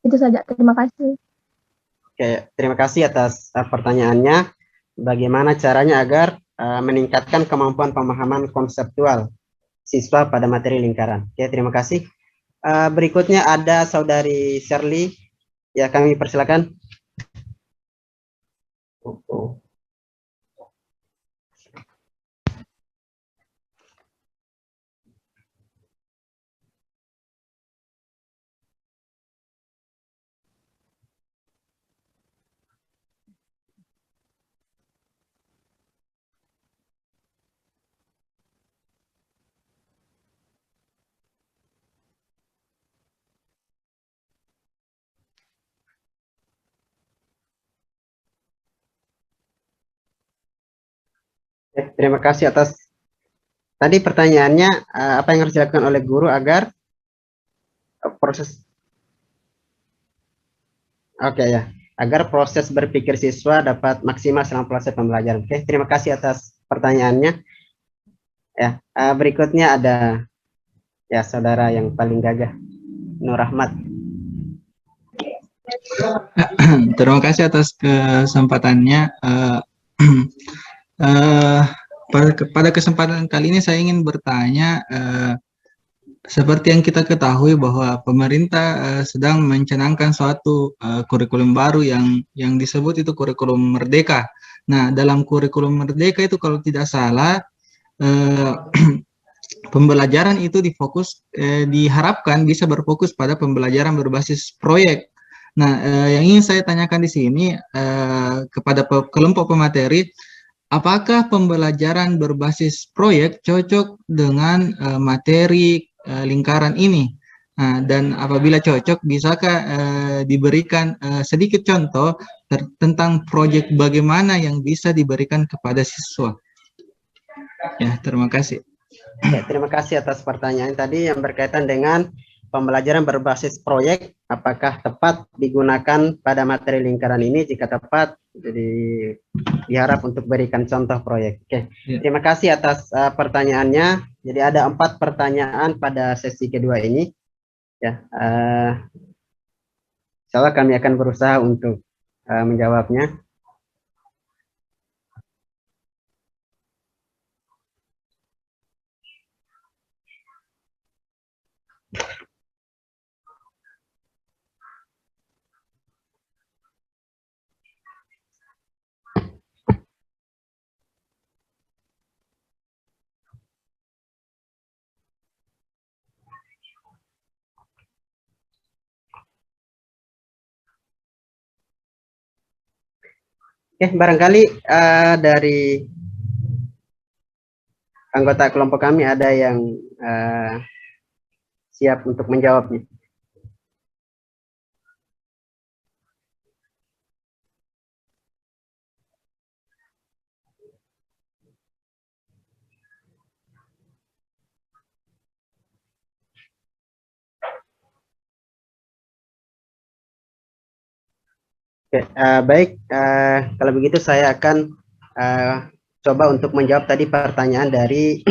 Itu saja, terima kasih. Oke, terima kasih atas pertanyaannya. Bagaimana caranya agar meningkatkan kemampuan pemahaman konseptual siswa pada materi lingkaran? Oke, terima kasih. Berikutnya ada Saudari Shirley. Ya, kami persilakan. Terima kasih atas tadi pertanyaannya, apa yang harus dilakukan oleh guru agar proses agar proses berpikir siswa dapat maksimal selama proses pembelajaran. Oke, terima kasih atas pertanyaannya. Ya, berikutnya ada ya saudara yang paling gagah, Nur Rahmat. Terima kasih atas kesempatannya. Pada kesempatan kali ini saya ingin bertanya, seperti yang kita ketahui bahwa pemerintah sedang mencanangkan suatu kurikulum baru yang disebut itu kurikulum merdeka. Nah, dalam kurikulum merdeka itu kalau tidak salah pembelajaran itu diharapkan bisa berfokus pada pembelajaran berbasis proyek. Nah, yang ingin saya tanyakan di sini kepada kelompok pemateri, apakah pembelajaran berbasis proyek cocok dengan materi lingkaran ini? Nah, dan apabila cocok, bisakah diberikan sedikit contoh tentang proyek bagaimana yang bisa diberikan kepada siswa? Ya, terima kasih. Ya, terima kasih atas pertanyaan tadi yang berkaitan dengan pembelajaran berbasis proyek, apakah tepat digunakan pada materi lingkaran ini? Jika tepat, jadi diharap untuk berikan contoh proyek. Oke, terima kasih atas pertanyaannya. Jadi ada 4 pertanyaan pada sesi kedua ini. Ya, insya Allah kami akan berusaha untuk menjawabnya. Barangkali dari anggota kelompok kami ada yang siap untuk menjawabnya. Oke, baik, kalau begitu saya akan coba untuk menjawab tadi pertanyaan dari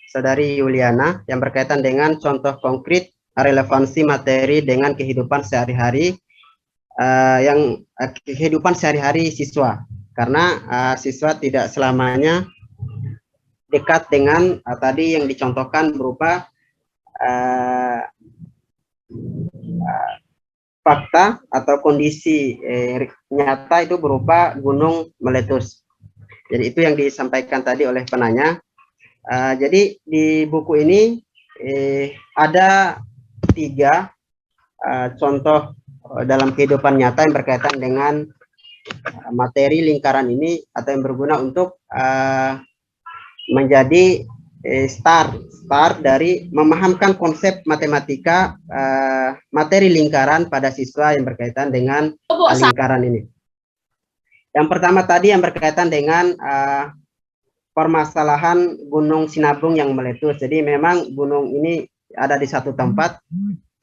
Saudari Yuliana yang berkaitan dengan contoh konkret relevansi materi dengan kehidupan sehari-hari, kehidupan sehari-hari siswa, karena siswa tidak selamanya dekat dengan tadi yang dicontohkan berupa fakta atau kondisi nyata itu berupa gunung meletus. Jadi itu yang disampaikan tadi oleh penanya. Jadi di buku ini ada 3 contoh dalam kehidupan nyata yang berkaitan dengan materi lingkaran ini atau yang berguna untuk menjadi start dari memahamkan konsep matematika materi lingkaran pada siswa yang berkaitan dengan lingkaran ini. Yang pertama tadi yang berkaitan dengan permasalahan Gunung Sinabung yang meletus. Jadi memang gunung ini ada di satu tempat,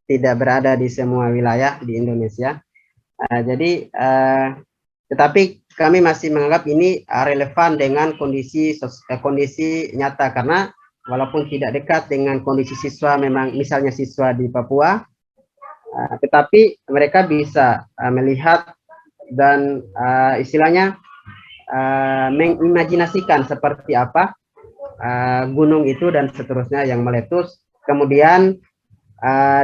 tidak berada di semua wilayah di Indonesia. Tetapi kami masih menganggap ini relevan dengan kondisi nyata, karena walaupun tidak dekat dengan kondisi siswa, memang misalnya siswa di Papua, tetapi mereka bisa melihat dan istilahnya mengimajinasikan seperti apa gunung itu dan seterusnya yang meletus. Kemudian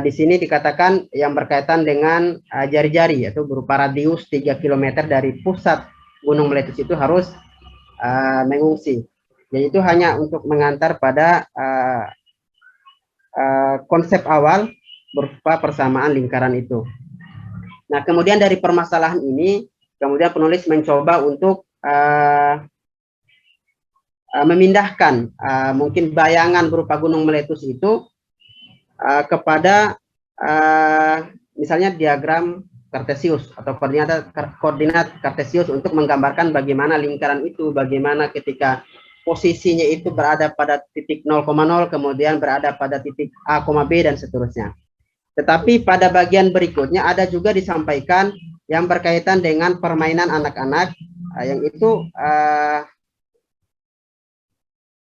di sini dikatakan yang berkaitan dengan jari-jari, yaitu berupa radius 3 km dari pusat gunung meletus itu harus mengungsi. Jadi itu hanya untuk mengantar pada konsep awal berupa persamaan lingkaran itu. Nah, kemudian dari permasalahan ini, kemudian penulis mencoba untuk memindahkan mungkin bayangan berupa gunung meletus itu kepada misalnya diagram Kartesius atau koordinat Kartesius untuk menggambarkan bagaimana lingkaran itu, bagaimana ketika posisinya itu berada pada titik 0,0, kemudian berada pada titik A, B, dan seterusnya. Tetapi pada bagian berikutnya ada juga disampaikan yang berkaitan dengan permainan anak-anak, yang itu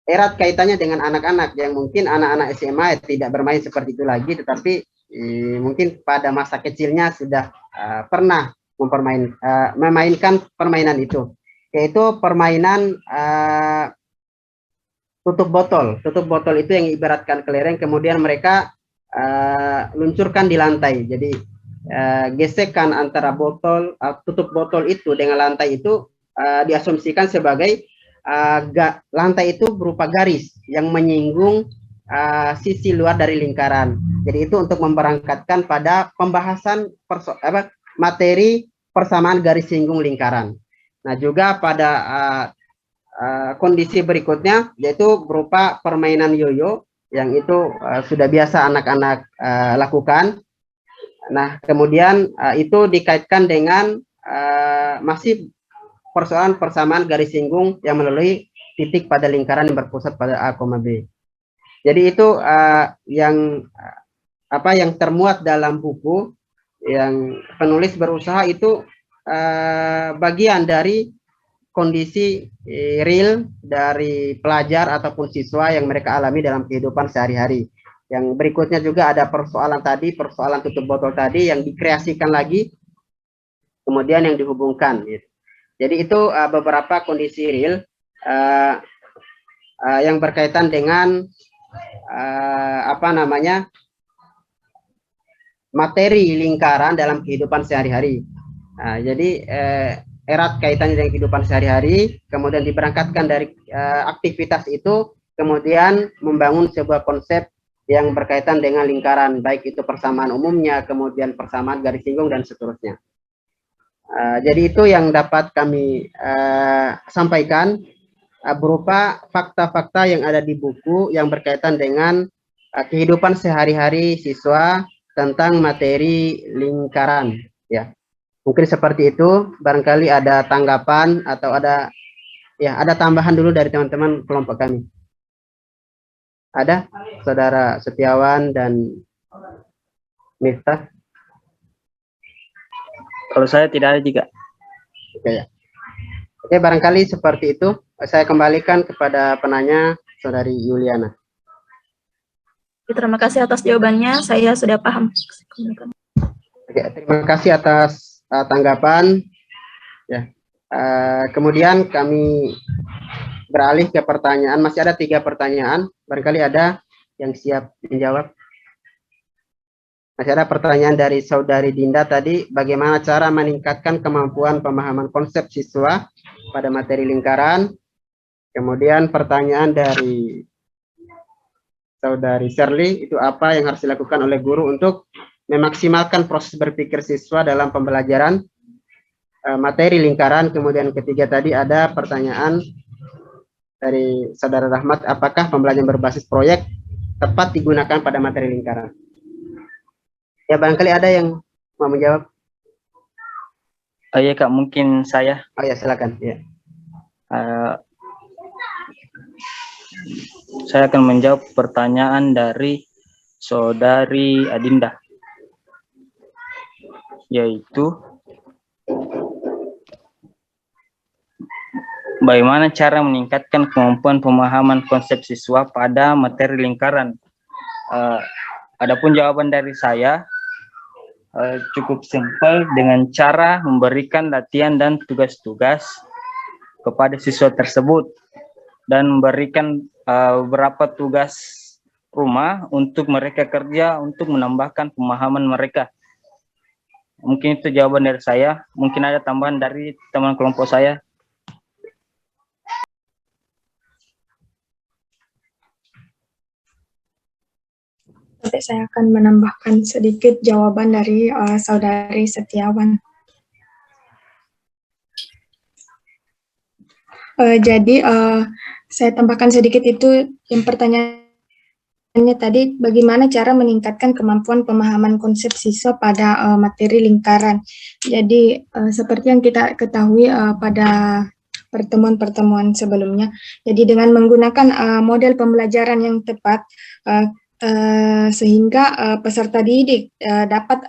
erat kaitannya dengan anak-anak, yang mungkin anak-anak SMA tidak bermain seperti itu lagi, tetapi mungkin pada masa kecilnya sudah pernah memainkan permainan itu, yaitu permainan tutup botol. Tutup botol itu yang ibaratkan kelereng, kemudian mereka luncurkan di lantai. Jadi gesekan antara botol, tutup botol itu dengan lantai itu diasumsikan sebagai lantai itu berupa garis yang menyinggung sisi luar dari lingkaran. Jadi itu untuk memberangkatkan pada pembahasan materi persamaan garis singgung lingkaran. Nah, juga pada kondisi berikutnya yaitu berupa permainan yoyo yang itu sudah biasa anak-anak lakukan. Nah, kemudian itu dikaitkan dengan masih persoalan persamaan garis singgung yang melalui titik pada lingkaran yang berpusat pada A, B. Jadi itu yang termuat dalam buku yang penulis berusaha itu bagian dari kondisi real dari pelajar ataupun siswa yang mereka alami dalam kehidupan sehari-hari. Yang berikutnya juga ada persoalan tutup botol tadi yang dikreasikan lagi, kemudian yang dihubungkan. Gitu. Jadi itu beberapa kondisi real yang berkaitan dengan materi lingkaran dalam kehidupan sehari-hari. Jadi erat kaitannya dengan kehidupan sehari-hari, kemudian diberangkatkan dari aktivitas itu, kemudian membangun sebuah konsep yang berkaitan dengan lingkaran, baik itu persamaan umumnya, kemudian persamaan garis singgung, dan seterusnya. Jadi itu yang dapat kami sampaikan berupa fakta-fakta yang ada di buku yang berkaitan dengan kehidupan sehari-hari siswa tentang materi lingkaran. Ya, mungkin seperti itu. Barangkali ada tanggapan atau ada tambahan dulu dari teman-teman kelompok kami. Ada, Saudara Setiawan dan Miftah? Kalau saya tidak ada juga. Oke ya. Oke, barangkali seperti itu. Saya kembalikan kepada penanya, Saudari Yuliana. Terima kasih atas jawabannya, saya sudah paham. Oke, terima kasih atas tanggapan. Ya, kemudian kami beralih ke pertanyaan. Masih ada 3 pertanyaan. Barangkali ada yang siap menjawab. Masih ada pertanyaan dari Saudari Dinda tadi, bagaimana cara meningkatkan kemampuan pemahaman konsep siswa pada materi lingkaran. Kemudian pertanyaan dari Saudari Shirley, itu apa yang harus dilakukan oleh guru untuk memaksimalkan proses berpikir siswa dalam pembelajaran materi lingkaran. Kemudian ketiga tadi ada pertanyaan dari Saudara Rahmat, apakah pembelajaran berbasis proyek tepat digunakan pada materi lingkaran? Ya, barangkali ada yang mau menjawab. Oh iya Kak, mungkin saya. Oh ya, silakan. Ya. Saya akan menjawab pertanyaan dari Saudari Adinda, yaitu bagaimana cara meningkatkan kemampuan pemahaman konsep siswa pada materi lingkaran. Adapun jawaban dari saya cukup simpel, dengan cara memberikan latihan dan tugas-tugas kepada siswa tersebut dan memberikan beberapa tugas rumah untuk mereka kerja untuk menambahkan pemahaman mereka. Mungkin itu jawaban dari saya. Mungkin ada tambahan dari teman kelompok saya. Nanti saya akan menambahkan sedikit jawaban dari Saudari Setiawan. Jadi saya tambahkan sedikit itu, yang pertanyaannya tadi, bagaimana cara meningkatkan kemampuan pemahaman konsep siswa pada materi lingkaran. Jadi seperti yang kita ketahui pada pertemuan-pertemuan sebelumnya, jadi dengan menggunakan model pembelajaran yang tepat, sehingga peserta didik dapat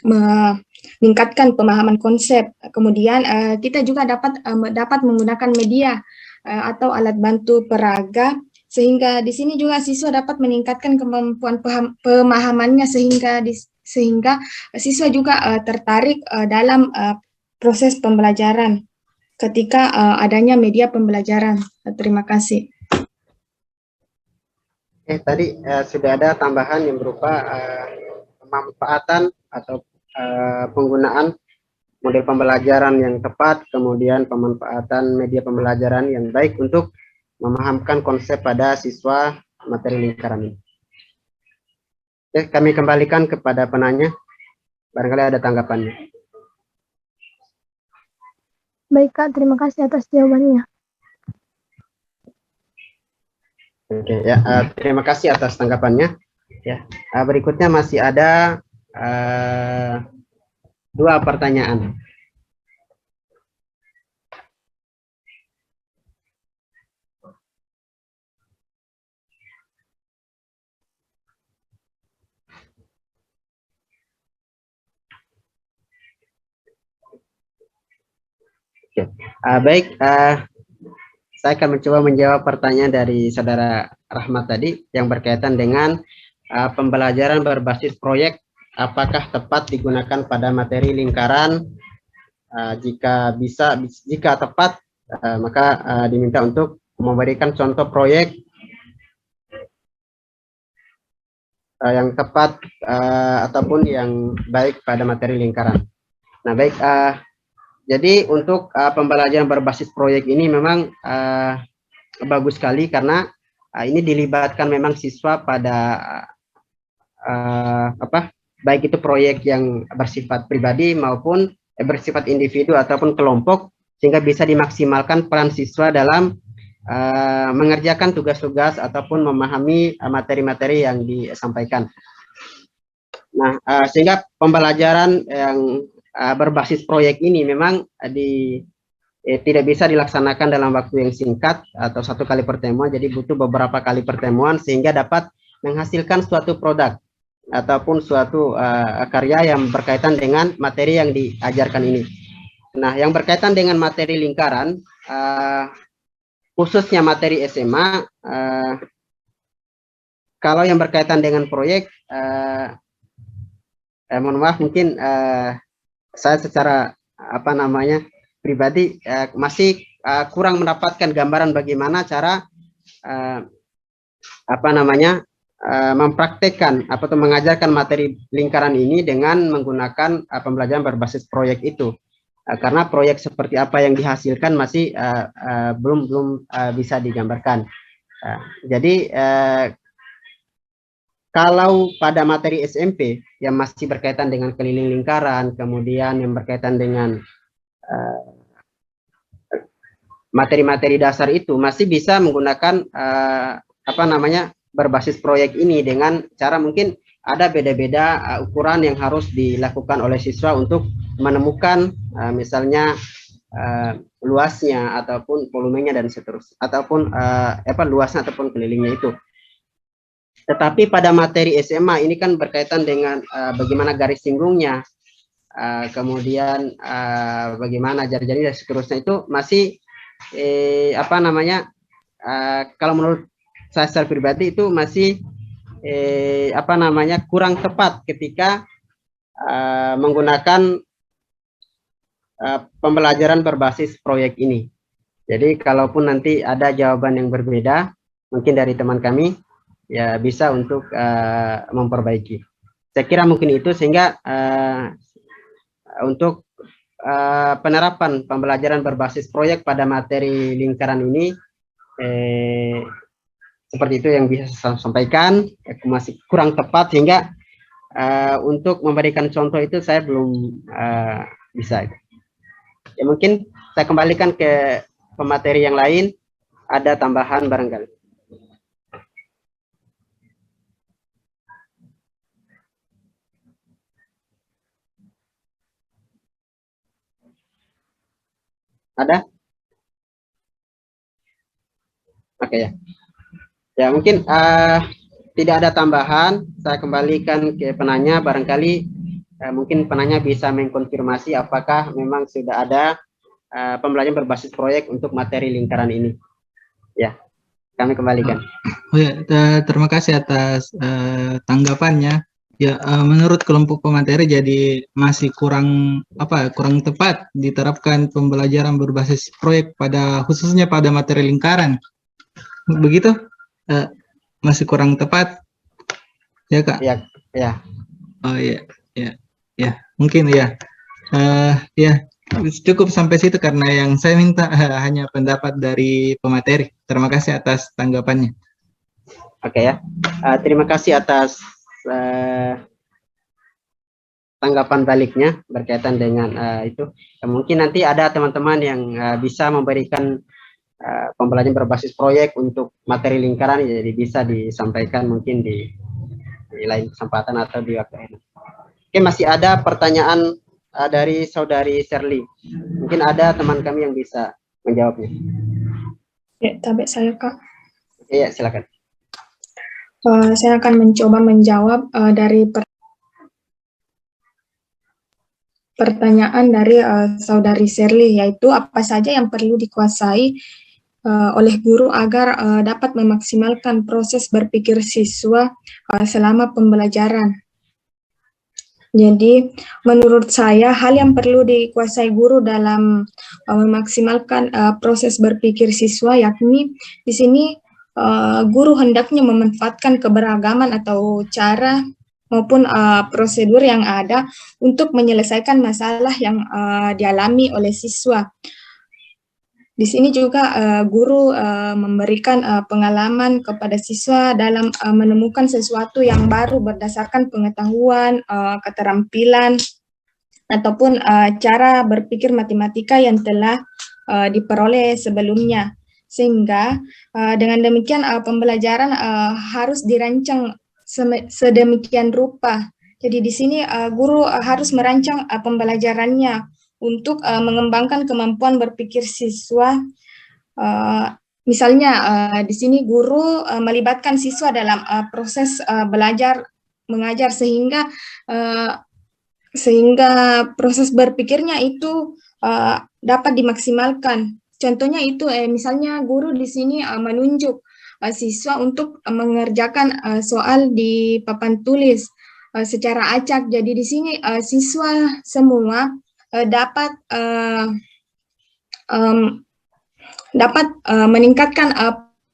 meningkatkan pemahaman konsep. Kemudian kita juga dapat menggunakan media atau alat bantu peraga, sehingga di sini juga siswa dapat meningkatkan kemampuan pemahamannya, sehingga siswa juga tertarik dalam proses pembelajaran ketika adanya media pembelajaran. Terima kasih. Tadi sudah ada tambahan yang berupa pemanfaatan atau penggunaan model pembelajaran yang tepat, kemudian pemanfaatan media pembelajaran yang baik untuk memahamkan konsep pada siswa materi lingkaran ini. Kami kembalikan kepada penanya, barangkali ada tanggapannya. Baik Kak, terima kasih atas jawabannya. Oke, ya, terima kasih atas tanggapannya. Ya, berikutnya masih ada 2 pertanyaan. Oke, baik. Saya akan mencoba menjawab pertanyaan dari Saudara Rahmat tadi yang berkaitan dengan pembelajaran berbasis proyek, apakah tepat digunakan pada materi lingkaran. Jika tepat, maka diminta untuk memberikan contoh proyek yang tepat ataupun yang baik pada materi lingkaran. Nah, baik. Jadi untuk pembelajaran berbasis proyek ini memang bagus sekali, karena ini dilibatkan memang siswa pada baik itu proyek yang bersifat pribadi maupun bersifat individu ataupun kelompok, sehingga bisa dimaksimalkan peran siswa dalam mengerjakan tugas-tugas ataupun memahami materi-materi yang disampaikan. Nah, sehingga pembelajaran yang berbasis proyek ini memang tidak bisa dilaksanakan dalam waktu yang singkat atau 1 kali pertemuan, jadi butuh beberapa kali pertemuan sehingga dapat menghasilkan suatu produk. ataupun suatu karya yang berkaitan dengan materi yang diajarkan ini. Nah, yang berkaitan dengan materi lingkaran, khususnya materi SMA, kalau yang berkaitan dengan proyek, mohon maaf, mungkin saya secara pribadi masih kurang mendapatkan gambaran bagaimana cara mempraktekkan atau mengajarkan materi lingkaran ini dengan menggunakan pembelajaran berbasis proyek itu. Karena proyek seperti apa yang dihasilkan masih belum bisa digambarkan. Jadi kalau pada materi SMP yang masih berkaitan dengan keliling lingkaran, kemudian yang berkaitan dengan materi-materi dasar itu masih bisa menggunakan berbasis proyek ini dengan cara mungkin ada beda-beda ukuran yang harus dilakukan oleh siswa untuk menemukan misalnya luasnya ataupun volumenya dan seterusnya, ataupun luasnya ataupun kelilingnya itu. Tetapi pada materi SMA ini kan berkaitan dengan bagaimana garis singgungnya, kemudian bagaimana jari-jari dan seterusnya, itu masih kalau menurut saya secara pribadi itu masih kurang tepat ketika menggunakan pembelajaran berbasis proyek ini. Jadi kalaupun nanti ada jawaban yang berbeda mungkin dari teman kami, ya bisa untuk memperbaiki. Saya kira mungkin itu, sehingga untuk penerapan pembelajaran berbasis proyek pada materi lingkaran ini seperti itu yang bisa saya sampaikan. Masih kurang tepat, sehingga untuk memberikan contoh itu saya belum bisa. Ya, mungkin saya kembalikan ke pemateri yang lain, ada tambahan barangkali. Ada? Oke, ya. Ya, mungkin tidak ada tambahan. Saya kembalikan ke penanya, barangkali mungkin penanya bisa mengkonfirmasi apakah memang sudah ada pembelajaran berbasis proyek untuk materi lingkaran ini. Ya, kami kembalikan. Oh ya, terima kasih atas tanggapannya. Ya, menurut kelompok pemateri jadi masih kurang tepat diterapkan pembelajaran berbasis proyek khususnya pada materi lingkaran. Begitu? Masih kurang tepat, ya Kak? Ya, ya. Oh ya, mungkin ya. Ya, cukup sampai situ karena yang saya minta hanya pendapat dari pemateri. Terima kasih atas tanggapannya. Oke, ya. Terima kasih atas tanggapan baliknya berkaitan dengan itu. Mungkin nanti ada teman-teman yang bisa memberikan pembelajaran berbasis proyek untuk materi lingkaran, jadi bisa disampaikan mungkin di lain kesempatan atau di waktu ini. Oke, masih ada pertanyaan dari saudari Shirley. Mungkin ada teman kami yang bisa menjawabnya. Ya, tabek saya Kak. Oke, ya, silakan. Saya akan mencoba menjawab dari pertanyaan dari saudari Shirley, yaitu apa saja yang perlu dikuasai oleh guru agar dapat memaksimalkan proses berpikir siswa selama pembelajaran. Jadi, menurut saya hal yang perlu dikuasai guru dalam memaksimalkan proses berpikir siswa, yakni di sini guru hendaknya memanfaatkan keberagaman atau cara maupun prosedur yang ada untuk menyelesaikan masalah yang dialami oleh siswa. Di sini juga guru memberikan pengalaman kepada siswa dalam menemukan sesuatu yang baru berdasarkan pengetahuan, keterampilan, ataupun cara berpikir matematika yang telah diperoleh sebelumnya. Sehingga dengan demikian pembelajaran harus dirancang sedemikian rupa. Jadi di sini guru harus merancang pembelajarannya untuk mengembangkan kemampuan berpikir siswa. Misalnya di sini guru melibatkan siswa dalam proses belajar mengajar sehingga proses berpikirnya itu dapat dimaksimalkan. Contohnya itu misalnya guru di sini menunjuk siswa untuk mengerjakan soal di papan tulis secara acak. Jadi di sini siswa semua dapat meningkatkan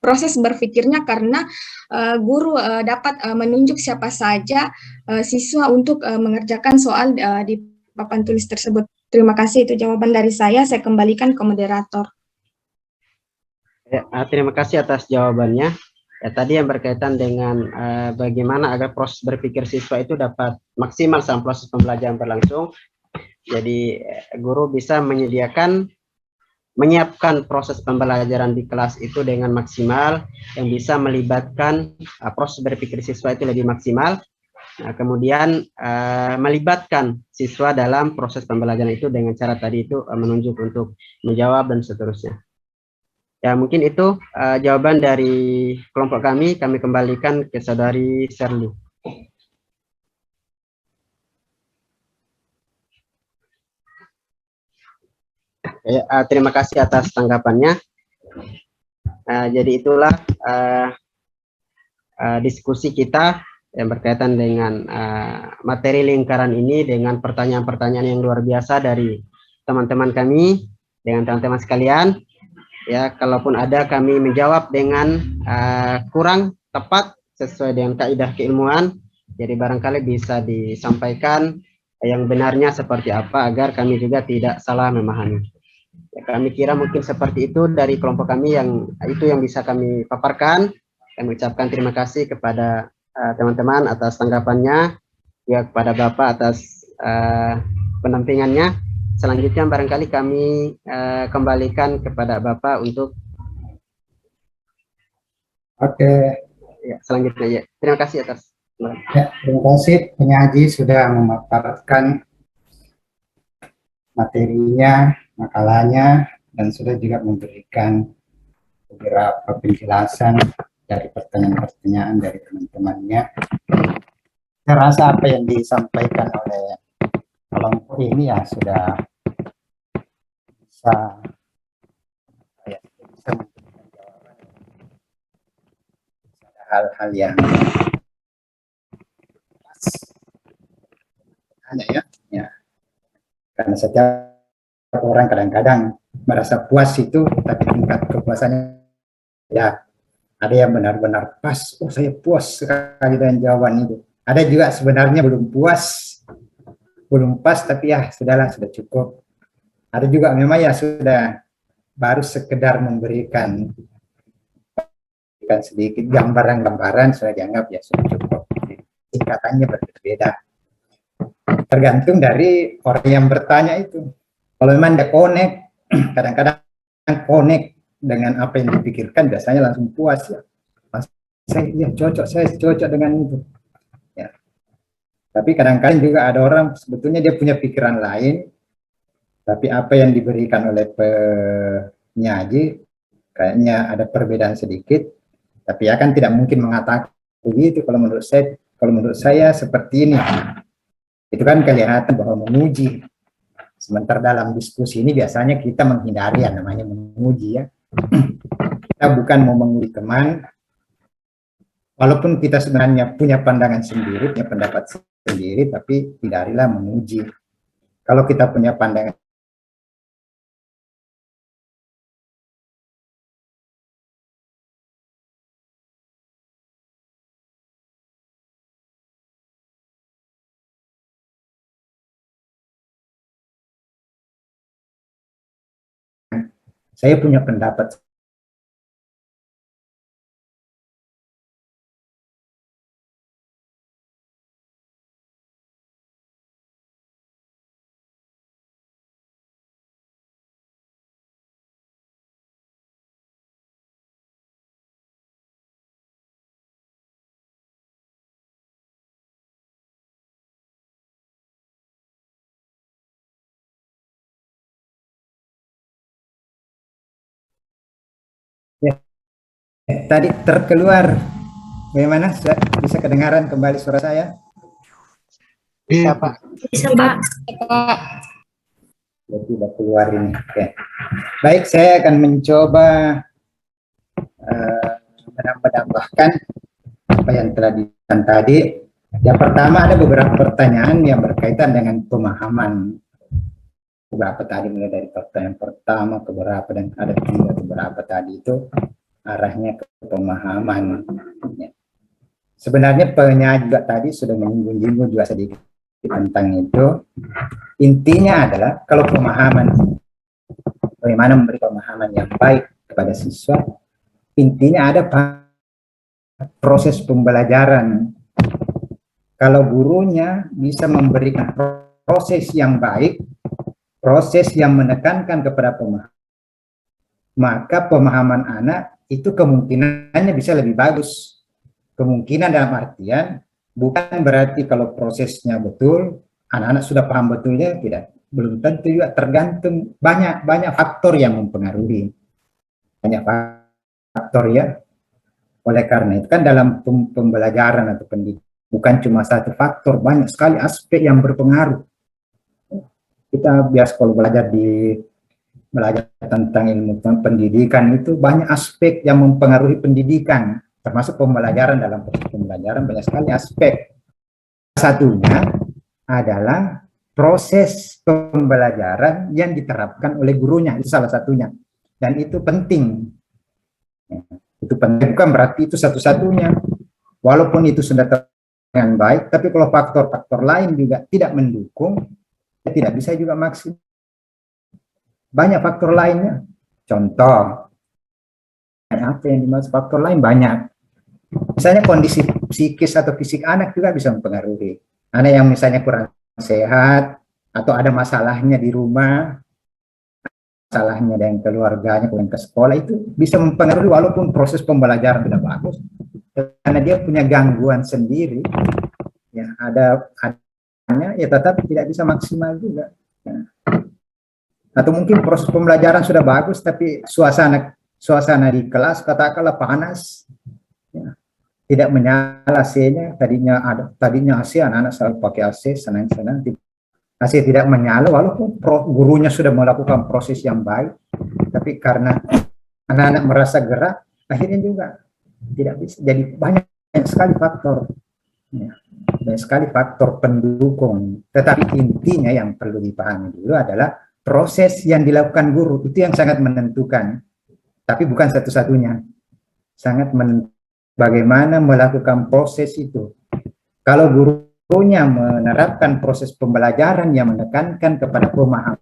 proses berpikirnya karena guru dapat menunjuk siapa saja siswa untuk mengerjakan soal di papan tulis tersebut. Terima kasih, itu jawaban dari saya. Saya kembalikan ke moderator. Ya, terima kasih atas jawabannya. Ya, tadi yang berkaitan dengan bagaimana agar proses berpikir siswa itu dapat maksimal saat proses pembelajaran berlangsung. Jadi guru bisa menyiapkan proses pembelajaran di kelas itu dengan maksimal, yang bisa melibatkan proses berpikir siswa itu lebih maksimal. Nah, kemudian melibatkan siswa dalam proses pembelajaran itu dengan cara tadi itu menunjuk untuk menjawab dan seterusnya. Ya, mungkin itu jawaban dari kelompok kami. Kami kembalikan ke Saudari Sherly. Ya, terima kasih atas tanggapannya. Jadi itulah diskusi kita yang berkaitan dengan materi lingkaran ini, dengan pertanyaan-pertanyaan yang luar biasa dari teman-teman kami, dengan teman-teman sekalian. Ya, kalaupun ada kami menjawab dengan kurang tepat sesuai dengan kaidah keilmuan, jadi barangkali bisa disampaikan yang benarnya seperti apa agar kami juga tidak salah memahami. Ya, kami kira mungkin seperti itu dari kelompok kami, yang itu yang bisa kami paparkan. Kami ucapkan terima kasih kepada teman-teman atas tanggapannya, ya kepada Bapak atas penampingannya. Selanjutnya barangkali kami kembalikan kepada Bapak untuk ya, selanjutnya ya. Terima kasih atas. Ya, terima kasih penyaji sudah memaparkan materinya, makalahnya, dan sudah juga memberikan beberapa penjelasan dari pertanyaan-pertanyaan dari teman-temannya. Saya rasa apa yang disampaikan oleh kelompok ini ya sudah bisa memberikan jawaban. Ada hal-hal yang hanya ya. Karena setiap orang kadang-kadang merasa puas itu, tapi tingkat kepuasannya ya, ada yang benar-benar pas, oh saya puas sekali dengan jawaban itu. Ada juga sebenarnya belum puas, belum pas, tapi ya sudahlah, sudah cukup. Ada juga memang ya sudah baru sekedar memberikan sedikit gambaran-gambaran, sudah dianggap ya sudah cukup. Tingkatannya berbeda. Tergantung dari orang yang bertanya itu. Kalau memang ada connect, kadang-kadang connect dengan apa yang dipikirkan, biasanya langsung puas ya. Saya cocok dengan itu. Ya. Tapi kadang-kadang juga ada orang sebetulnya dia punya pikiran lain, tapi apa yang diberikan oleh penyaji kayaknya ada perbedaan sedikit. Tapi ya kan tidak mungkin mengatakan begitu. Kalau menurut saya seperti ini. Itu kan kelihatan bahwa menguji. Sementara dalam diskusi ini biasanya kita menghindari yang namanya menguji ya. Kita bukan mau menguji teman, walaupun kita sebenarnya punya pandangan sendiri, punya pendapat sendiri, tapi hindarilah menguji. Kalau kita punya pandangan saya punya pendapat ya, tadi terkeluar Bagaimana? Bisa kedengaran kembali suara saya? Iya, Pak. Bisa, Pak. Berarti udah keluar ini. Oke. Baik, saya akan mencoba menambahkan apa yang telah disampaikan tadi. Yang pertama, ada beberapa pertanyaan yang berkaitan dengan pemahaman. Beberapa tadi mulai dari pertanyaan pertama ke beberapa dan ada juga beberapa tadi itu arahnya ke pemahaman. Sebenarnya penyanyi juga tadi sudah menyinggung juga sedikit tentang itu. Intinya adalah kalau pemahaman, bagaimana memberi pemahaman yang baik kepada siswa, intinya ada proses pembelajaran. Kalau gurunya bisa memberikan proses yang baik, proses yang menekankan kepada pemahaman, maka pemahaman anak itu kemungkinannya bisa lebih bagus. Kemungkinan dalam artian bukan berarti kalau prosesnya betul, anak-anak sudah paham betulnya, tidak. Belum tentu juga, tergantung banyak faktor yang mempengaruhi. Banyak faktor ya. Oleh karena itu kan dalam pembelajaran atau pendidikan, bukan cuma satu faktor, banyak sekali aspek yang berpengaruh. Kita biasa kalau belajar tentang ilmu pendidikan itu banyak aspek yang mempengaruhi pendidikan, termasuk pembelajaran. Dalam proses pembelajaran banyak sekali aspek. Satunya adalah proses pembelajaran yang diterapkan oleh gurunya, itu salah satunya, dan itu penting. Itu penting, bukan berarti itu satu-satunya, walaupun itu sudah dengan baik, tapi kalau faktor-faktor lain juga tidak mendukung, tidak bisa juga maksimal. Banyak faktor lainnya. Contoh, apa yang dimaksud faktor lain banyak. Misalnya kondisi psikis atau fisik anak juga bisa mempengaruhi. Anak yang misalnya kurang sehat, atau ada masalahnya di rumah, masalahnya dengan keluarganya, pulang ke sekolah, itu bisa mempengaruhi walaupun proses pembelajaran sudah bagus. Karena dia punya gangguan sendiri, ya ya tetap tidak bisa maksimal juga. Ya. Atau mungkin proses pembelajaran sudah bagus, tapi suasana di kelas katakanlah panas, ya. Tidak menyala AC-nya, tadinya AC, anak-anak selalu pakai AC, senang-senang, AC tidak menyala, walaupun gurunya sudah melakukan proses yang baik, tapi karena anak-anak merasa gerak, akhirnya juga tidak bisa. Jadi banyak sekali faktor, ya. Banyak sekali faktor pendukung. Tetapi intinya yang perlu dipahami dulu adalah proses yang dilakukan guru itu yang sangat menentukan, tapi bukan satu-satunya. Sangat menentukan bagaimana melakukan proses itu. Kalau gurunya menerapkan proses pembelajaran yang menekankan kepada pemahaman,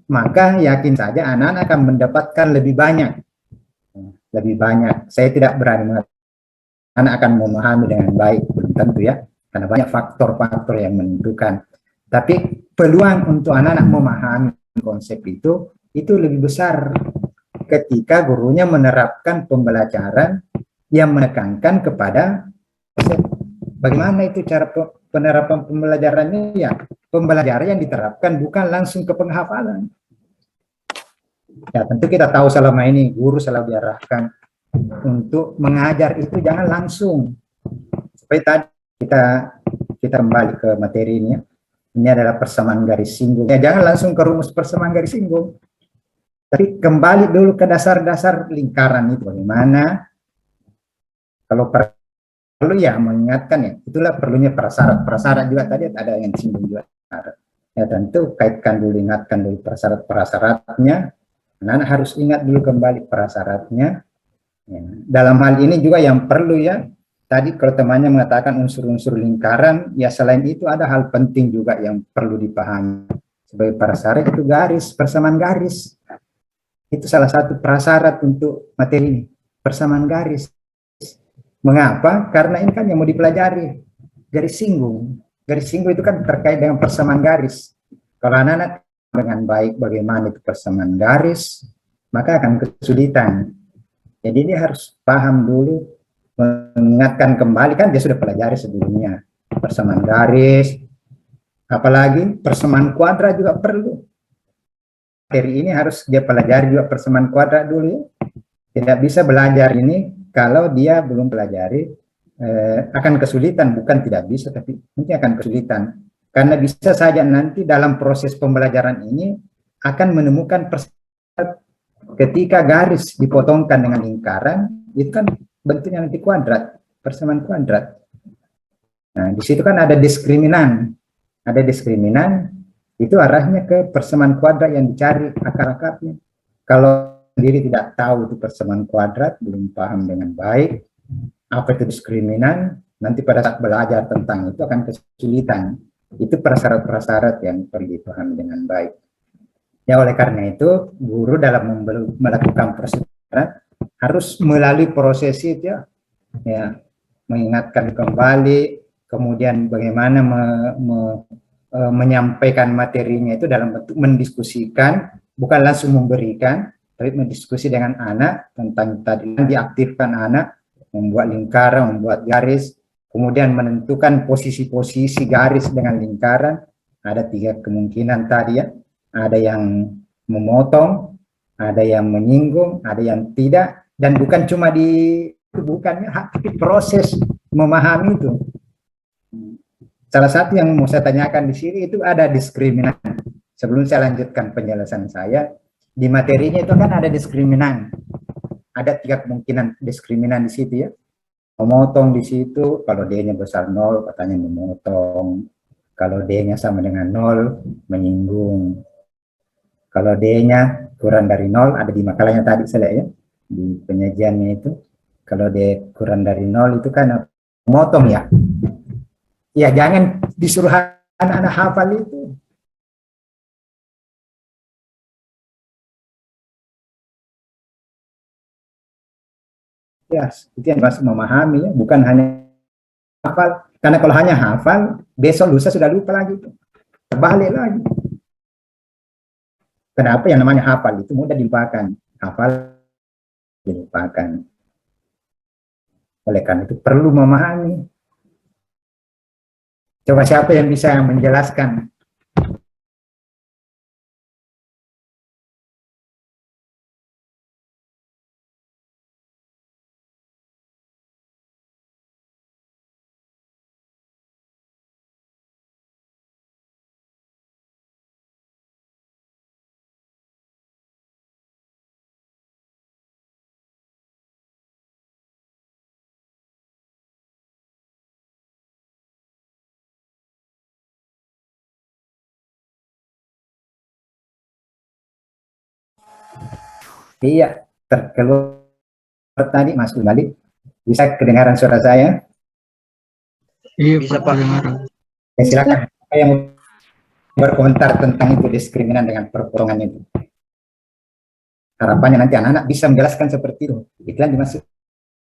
maka yakin saja anak-anak akan mendapatkan lebih banyak. Lebih banyak. Saya tidak berani mengatakan anak akan memahami dengan baik, belum tentu ya, karena banyak faktor-faktor yang menentukan. Tapi peluang untuk anak-anak memahami konsep itu lebih besar ketika gurunya menerapkan pembelajaran yang menekankan kepada konsep. Bagaimana itu cara penerapan pembelajarannya? Ya, pembelajaran yang diterapkan bukan langsung ke penghafalan. Ya, tentu kita tahu selama ini guru selalu diarahkan untuk mengajar itu jangan langsung. Seperti tadi kita kembali ke materi ini ya. Ini adalah persamaan garis singgung. Ya, jangan langsung ke rumus persamaan garis singgung. Tapi kembali dulu ke dasar-dasar lingkaran itu. Bagaimana? Kalau perlu ya mengingatkan ya. Itulah perlunya prasyarat. Prasyarat juga tadi ada yang singgung juga. Ya tentu kaitkan dulu, ingatkan dulu prasyarat-prasyaratnya. Anak-anak harus ingat dulu kembali prasyaratnya. Ya. Dalam hal ini juga yang perlu ya. Tadi kalau temannya mengatakan unsur-unsur lingkaran, ya selain itu ada hal penting juga yang perlu dipahami. Sebagai prasyarat itu garis, persamaan garis. Itu salah satu prasyarat untuk materi ini, persamaan garis. Mengapa? Karena ini kan yang mau dipelajari, garis singgung. Garis singgung itu kan terkait dengan persamaan garis. Kalau anak-anak dengan baik bagaimana itu persamaan garis, maka akan kesulitan. Jadi dia harus paham dulu, mengingatkan kembali, kan dia sudah pelajari sebelumnya persamaan garis, apalagi persamaan kuadrat juga perlu. Materi ini harus dia pelajari juga persamaan kuadrat dulu ya. Tidak bisa belajar ini kalau dia belum pelajari akan kesulitan, bukan tidak bisa, tapi mungkin akan kesulitan. Karena bisa saja nanti dalam proses pembelajaran ini akan menemukan ketika garis dipotongkan dengan lingkaran, itu kan bentuknya nanti kuadrat, persamaan kuadrat. Nah, di situ kan ada diskriminan. Ada diskriminan, itu arahnya ke persamaan kuadrat yang dicari akar-akarnya. Kalau sendiri tidak tahu itu persamaan kuadrat, belum paham dengan baik, apa itu diskriminan, nanti pada saat belajar tentang itu akan kesulitan. Itu prasyarat-prasyarat yang perlu dipahami dengan baik. Ya, oleh karena itu, guru dalam melakukan proses harus melalui proses itu ya, mengingatkan kembali, kemudian bagaimana menyampaikan materinya itu dalam bentuk mendiskusikan, bukan langsung memberikan, tapi mendiskusi dengan anak tentang tadi diaktifkan anak, membuat lingkaran, membuat garis, kemudian menentukan posisi-posisi garis dengan lingkaran. Ada 3 kemungkinan tadi ya, ada yang memotong, ada yang menyinggung, ada yang tidak, dan bukan cuma bukannya tapi proses memahami itu. Salah satu yang mau saya tanyakan di sini itu ada diskriminan. Sebelum saya lanjutkan penjelasan saya, di materinya itu kan ada diskriminan. Ada 3 kemungkinan diskriminan di situ ya. Memotong di situ, kalau D-nya besar 0, katanya memotong. Kalau D-nya sama dengan 0, menyinggung. Kalau D-nya kurang dari 0, ada di makalahnya tadi saya lihat ya, di penyajiannya itu. Kalau D kurang dari 0 itu kan memotong ya. Ya, jangan disuruh anak-anak hafal itu. Ya, itu yang masih memahami ya, bukan hanya hafal. Karena kalau hanya hafal, besok lusa sudah lupa lagi. Terbalik lagi. Kenapa yang namanya hafal itu mudah dilupakan. Hafal dilupakan. Oleh karena itu perlu memahami. Coba siapa yang bisa menjelaskan? Iya, terkeluar tadi Mas Umali. Bisa kedengaran suara saya? Iya, Bisa, Pak. Pak. Kedengaran. Ya, silakan. Saya yang berkomentar tentang itu diskriminan dengan perpotongan itu. Harapannya nanti anak-anak bisa menjelaskan seperti itu. Itu yang dimaksud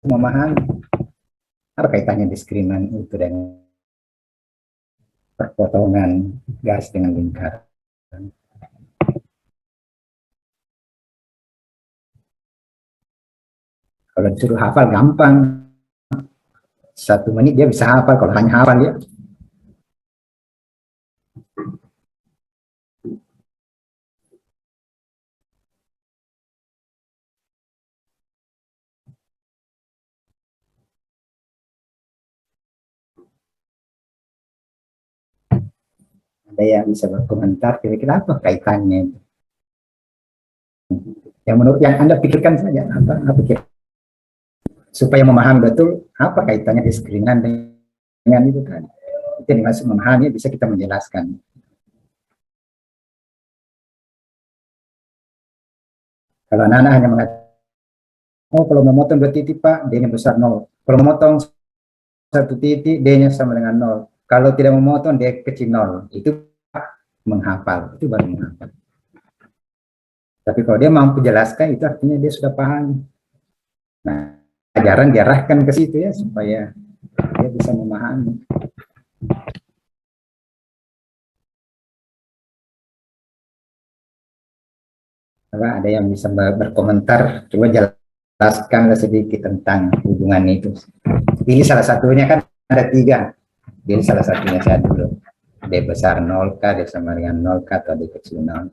memahami. Apa kaitannya diskriminan itu dengan perpotongan garis dengan lingkaran? Kalau disuruh hafal gampang. 1 menit dia bisa hafal kalau hanya hafal ya. Ada yang bisa berkomentar kira-kira apa kaitannya itu? Yang menurut yang Anda pikirkan saja apa kira supaya memahami betul apa kaitannya diskriminan dengan itu kan. Itu yang dimaksud memahami, bisa kita menjelaskan. Kalau anak-anak hanya mengatakan, oh kalau memotong 2 titik Pak, D-nya besar 0. Kalau memotong 1 titik, D-nya sama dengan 0. Kalau tidak memotong, D kecil 0. Itu menghafal, itu baru menghafal. Tapi kalau dia mampu jelaskan, itu artinya dia sudah paham. Nah, ajaran diarahkan ke situ ya, supaya dia bisa memahami. Ada yang bisa berkomentar, coba jelaskan sedikit tentang hubungan itu. Ini salah satunya kan ada 3. Jadi salah satunya saya dulu. D besar 0 K, D sama dengan 0 K, atau D kecil 0.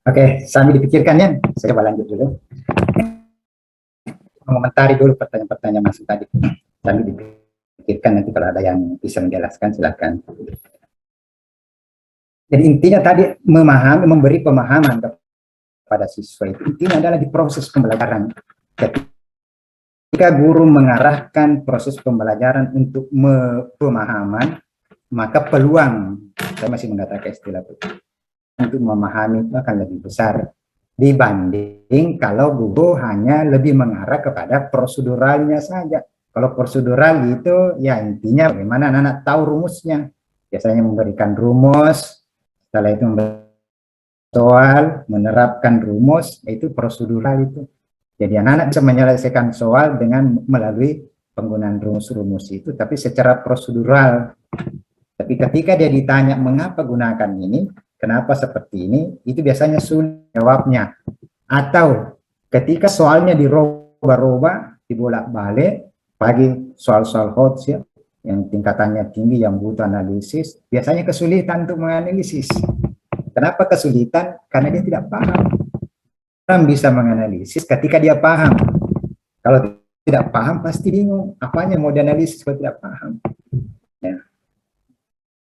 Oke, sambil dipikirkan ya, saya coba lanjut dulu. Mengomentari dulu pertanyaan-pertanyaan masuk tadi. Sambil dipikirkan, nanti kalau ada yang bisa menjelaskan, silakan. Jadi intinya tadi memahami, memberi pemahaman kepada siswa itu intinya adalah di proses pembelajaran. Ketika guru mengarahkan proses pembelajaran untuk pemahaman, maka peluang, saya masih mengatakan istilah itu, untuk memahami itu akan lebih besar dibanding kalau guru hanya lebih mengarah kepada proseduralnya saja. Kalau prosedural itu ya intinya bagaimana anak-anak tahu rumusnya. Biasanya memberikan rumus, setelah itu memberikan soal, menerapkan rumus, itu prosedural itu. Jadi anak-anak bisa menyelesaikan soal dengan melalui penggunaan rumus-rumus itu, tapi secara prosedural. Tapi ketika dia ditanya mengapa gunakan ini, kenapa seperti ini, itu biasanya sulit jawabnya. Atau ketika soalnya dirubah-rubah, dibolak-balik, bagi soal-soal hot ya, yang tingkatannya tinggi, yang butuh analisis, biasanya kesulitan untuk menganalisis. Kenapa kesulitan? Karena dia tidak paham. Orang bisa menganalisis ketika dia paham. Kalau tidak paham, pasti bingung. Apanya mau dianalisis kalau tidak paham? Ya.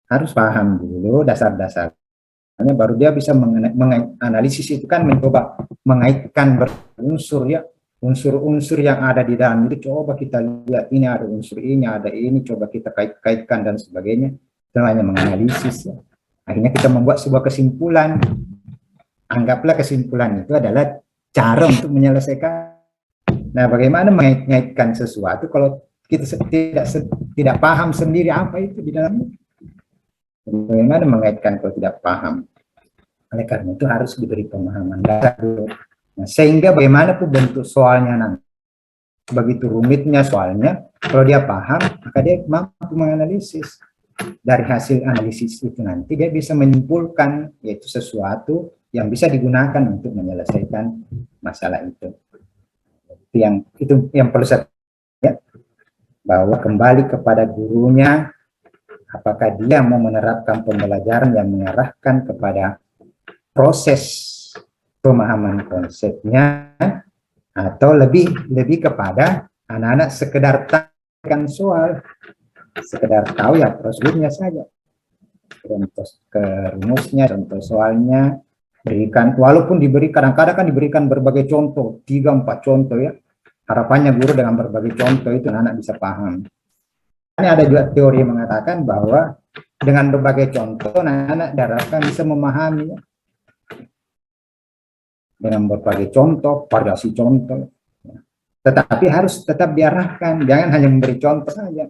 Harus paham dulu dasar-dasarnya, baru dia bisa menganalisis itu kan mencoba mengaitkan berunsur ya, unsur-unsur yang ada di dalam itu, coba kita lihat ini ada unsur ini, ada ini, coba kita kaitkan dan sebagainya. Semuanya menganalisis ya. Akhirnya kita membuat sebuah kesimpulan. Anggaplah kesimpulan itu adalah cara untuk menyelesaikan. Nah, bagaimana mengaitkan sesuatu kalau kita tidak paham sendiri apa itu di dalamnya? Bagaimana mengaitkan kalau tidak paham? Oleh karena itu harus diberi pemahaman dasar dulu. Nah, sehingga bagaimanapun bentuk soalnya nanti, begitu rumitnya soalnya, kalau dia paham, maka dia mampu menganalisis. Dari hasil analisis itu nanti dia bisa menyimpulkan, yaitu sesuatu yang bisa digunakan untuk menyelesaikan masalah itu. Itu yang perlu saya ya, bahwa kembali kepada gurunya. Apakah dia mau menerapkan pembelajaran yang mengarahkan kepada proses pemahaman konsepnya, atau lebih kepada anak-anak sekedar tahu soal, sekedar tahu ya prosedurnya saja, contoh ke rumusnya, contoh soalnya, berikan, walaupun diberi kadang-kadang kan diberikan berbagai contoh, 3-4 contoh ya, harapannya guru dengan berbagai contoh itu anak-anak bisa paham. Ini ada juga teori yang mengatakan bahwa dengan berbagai contoh anak-anak diharapkan bisa memahami ya. Dengan berbagai contoh, variasi contoh. Tetapi harus tetap diarahkan, jangan hanya memberi contoh saja.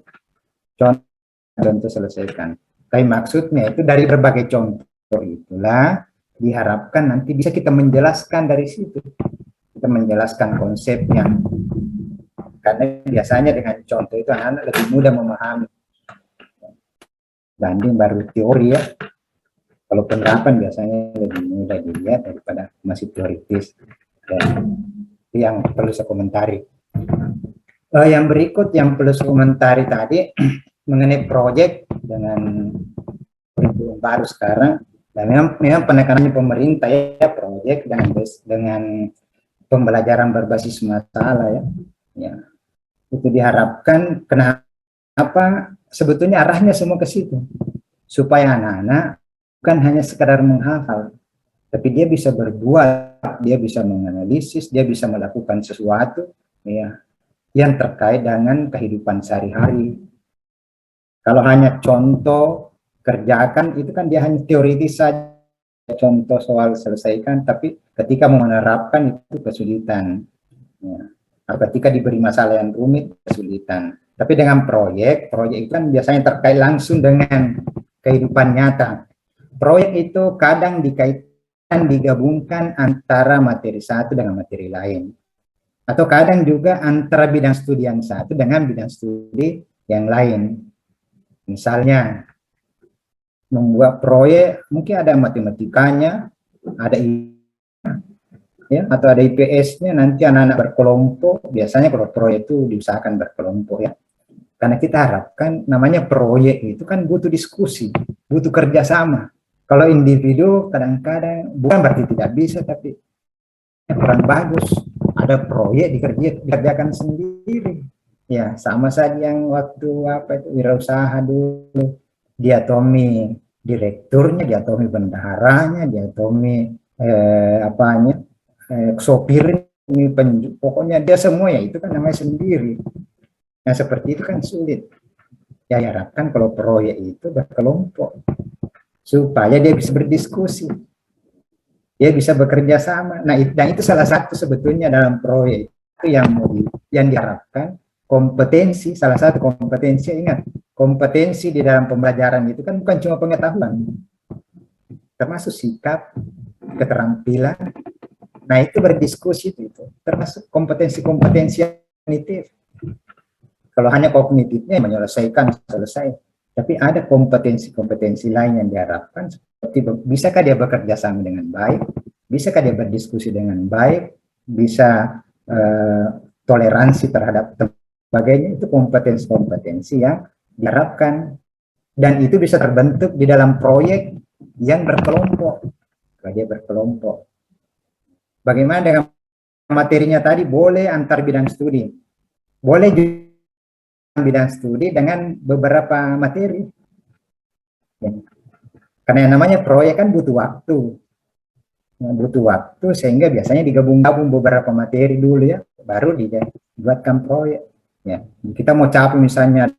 Contoh selesaikan. Tapi maksudnya itu dari berbagai contoh itulah diharapkan nanti bisa kita menjelaskan dari situ. Kita menjelaskan konsepnya. Karena biasanya dengan contoh itu anak-anak lebih mudah memahami. Banding baru teori ya. Kalau penerapan biasanya lebih mudah dilihat daripada masih teoritis. Dan yang perlu saya komentari. Yang berikut yang perlu saya komentari tadi mengenai proyek dengan kurikulum baru sekarang. Dan memang penekanannya pemerintah ya proyek dengan pembelajaran berbasis masalah ya. Ya. Itu diharapkan, kenapa sebetulnya arahnya semua ke situ, supaya anak-anak bukan hanya sekadar menghafal, tapi dia bisa berbuat, dia bisa menganalisis, dia bisa melakukan sesuatu ya yang terkait dengan kehidupan sehari-hari. Kalau hanya contoh kerjakan itu kan dia hanya teoritis saja, contoh soal selesaikan, tapi ketika menerapkan itu kesulitan ya. Ketika diberi masalah yang rumit, kesulitan. Tapi dengan proyek itu kan biasanya terkait langsung dengan kehidupan nyata. Proyek itu kadang dikaitkan, digabungkan antara materi satu dengan materi lain. Atau kadang juga antara bidang studi yang satu dengan bidang studi yang lain. Misalnya, membuat proyek, mungkin ada matematikanya, ada ya, atau ada IPS-nya, nanti anak-anak berkelompok. Biasanya kalau proyek itu diusahakan berkelompok ya, karena kita harapkan namanya proyek itu kan butuh diskusi, butuh kerjasama. Kalau individu kadang-kadang bukan berarti tidak bisa, tapi kurang bagus. Ada proyek dikerjakan sendiri. Ya, sama saja yang waktu apa itu wirausaha dulu, diatomi direkturnya, diatomi bendaharanya, diatomi sopir, pokoknya dia semua ya itu kan namanya sendiri. Nah seperti itu kan sulit. Ya harapkan kalau proyek itu berkelompok supaya dia bisa berdiskusi, dia bisa bekerja sama. Nah dan itu salah satu sebetulnya dalam proyek itu yang diharapkan kompetensi. Salah satu kompetensi, ingat, kompetensi di dalam pembelajaran itu kan bukan cuma pengetahuan, termasuk sikap, keterampilan. Nah itu berdiskusi itu termasuk kompetensi-kompetensi kognitif. Kalau hanya kognitifnya menyelesaikan selesai, tapi ada kompetensi-kompetensi lain yang diharapkan, seperti bisakah dia bekerja sama dengan baik, bisakah dia berdiskusi dengan baik, bisa toleransi terhadap sebagainya. Itu kompetensi-kompetensi yang diharapkan, dan itu bisa terbentuk di dalam proyek yang berkelompok. Kalau dia berkelompok, bagaimana dengan materinya tadi? Boleh antar bidang studi, boleh juga bidang studi dengan beberapa materi. Karena yang namanya proyek kan butuh waktu. Butuh waktu sehingga biasanya digabung-gabung beberapa materi dulu ya, baru dibuatkan proyek. Ya, kita mau capai misalnya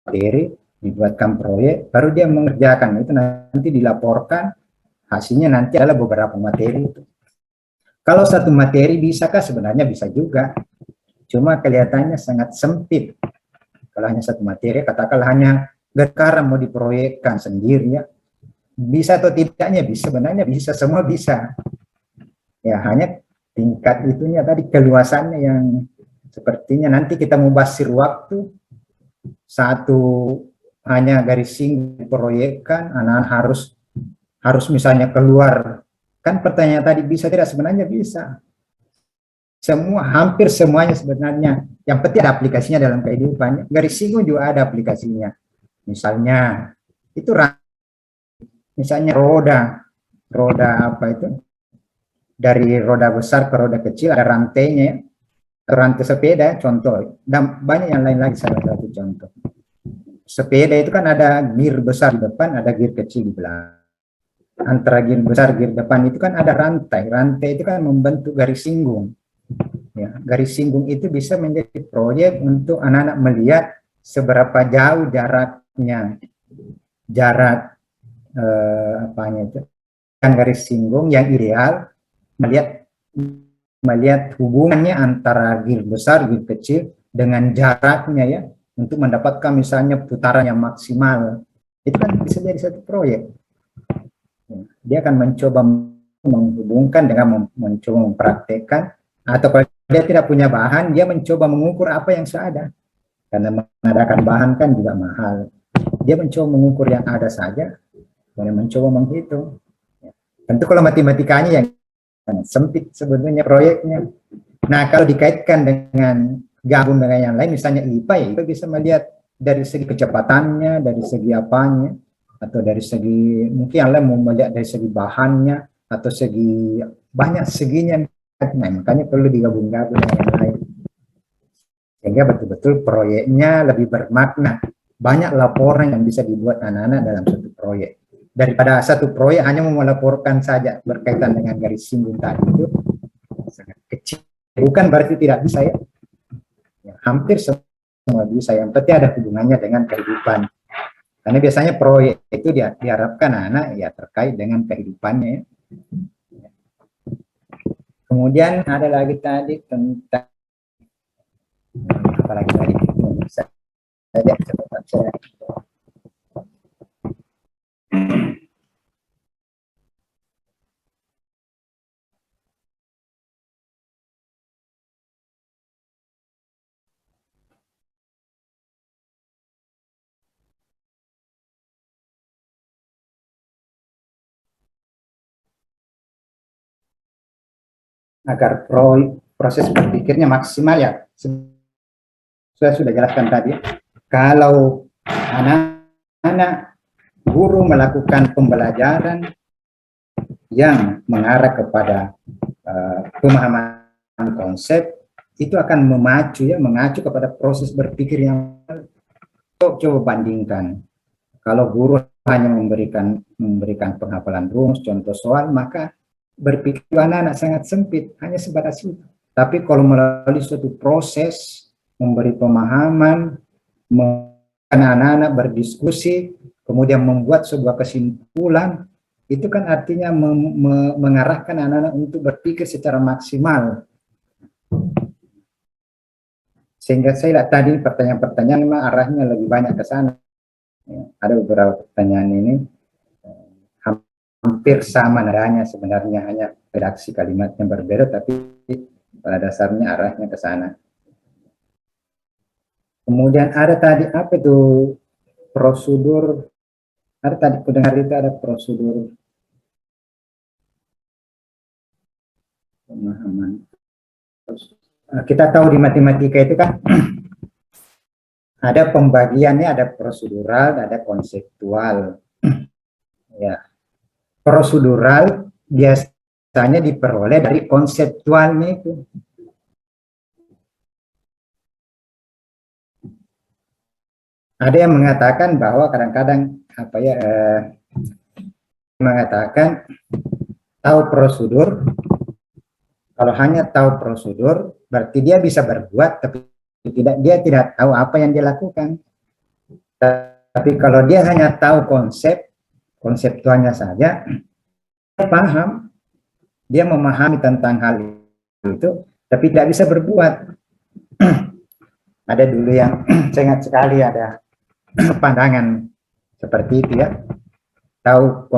materi, dibuatkan proyek, baru dia mengerjakan. Itu nanti dilaporkan, hasilnya nanti adalah beberapa materi itu. Kalau satu materi bisakah? Sebenarnya bisa juga. Cuma kelihatannya sangat sempit. Kalau hanya satu materi, katakanlah hanya sekarang mau diproyekkan sendiri ya, bisa atau tidaknya bisa, sebenarnya bisa, semua bisa. Ya hanya tingkat itunya tadi, keluasannya yang sepertinya nanti kita mau basir waktu, satu hanya garis singgung proyekkan, anak-anak harus misalnya keluar. Kan pertanyaan tadi bisa tidak? Sebenarnya bisa. Semua, hampir semuanya sebenarnya. Yang penting ada aplikasinya dalam kehidupannya. Garis singgung juga ada aplikasinya. Misalnya, itu misalnya roda apa itu? Dari roda besar ke roda kecil ada rantainya, rantai sepeda contoh. Dan banyak yang lain lagi, salah satu contoh. Sepeda itu kan ada gear besar di depan, ada gear kecil di belakang. Antara gear besar, gear depan itu kan ada rantai. Rantai itu kan membentuk garis singgung. Ya, garis singgung itu bisa menjadi proyek untuk anak-anak melihat seberapa jauh jaraknya, apanya itu, yang garis singgung yang ideal, melihat hubungannya antara gear besar, gear kecil dengan jaraknya ya, untuk mendapatkan misalnya putaran yang maksimal. Itu kan bisa jadi satu proyek. Dia akan mencoba menghubungkan dengan mencoba mempraktekkan, atau kalau dia tidak punya bahan, dia mencoba mengukur apa yang seada. Karena mengadakan bahan kan juga mahal. Dia mencoba mengukur yang ada saja, kemudian mencoba menghitung. Tentu kalau matematikanya yang sempit sebetulnya proyeknya. Nah kalau dikaitkan dengan gabung dengan yang lain, misalnya IPA, ya IPA bisa melihat dari segi kecepatannya, dari segi apanya, atau dari segi, mungkin yang lain mau melihat dari segi bahannya, atau segi, banyak seginya. Nah, makanya perlu digabung-gabung dengan yang lain. Sehingga betul-betul proyeknya lebih bermakna. Banyak laporan yang bisa dibuat anak-anak dalam satu proyek. Daripada satu proyek hanya mau melaporkan saja berkaitan dengan garis singgung tadi, itu sangat kecil. Bukan berarti tidak bisa ya. Hampir semua bisa. Yang penting ada hubungannya dengan kehidupan. Karena biasanya proyek itu diharapkan anak ya terkait dengan kehidupannya ya. Kemudian ada lagi tadi tentang apa lagi tadi? Saya cepat saya. Agar proses berpikirnya maksimal ya, saya sudah jelaskan tadi. Kalau anak-anak guru melakukan pembelajaran yang mengarah kepada pemahaman konsep, itu akan mengacu kepada proses berpikir yang coba bandingkan. Kalau guru hanya memberikan penghafalan rumus, contoh soal, maka berpikir anak-anak sangat sempit, hanya sebatas itu. Tapi kalau melalui suatu proses, memberi pemahaman, anak-anak berdiskusi, kemudian membuat sebuah kesimpulan, itu kan artinya mengarahkan anak-anak untuk berpikir secara maksimal. Sehingga saya lihat tadi pertanyaan-pertanyaan memang arahnya lebih banyak ke sana. Ya, ada beberapa pertanyaan ini hampir sama nadanya, sebenarnya hanya redaksi kalimatnya berbeda, tapi pada dasarnya arahnya ke sana. Kemudian ada tadi apa itu prosedur, ada tadi kudengar itu ada prosedur pemahaman. Kita tahu di matematika itu kan ada pembagiannya, ada prosedural, ada konseptual. Ya, prosedural biasanya diperoleh dari konseptualnya itu. Ada yang mengatakan bahwa kadang-kadang mengatakan tahu prosedur, kalau hanya tahu prosedur berarti dia bisa berbuat, tapi dia tidak tahu apa yang dia lakukan. Tapi kalau dia hanya tahu konseptualnya saja, dia paham, dia memahami tentang hal itu, tapi tidak bisa berbuat. Ada dulu yang saya ingat sekali, ada pandangan seperti itu ya, tahu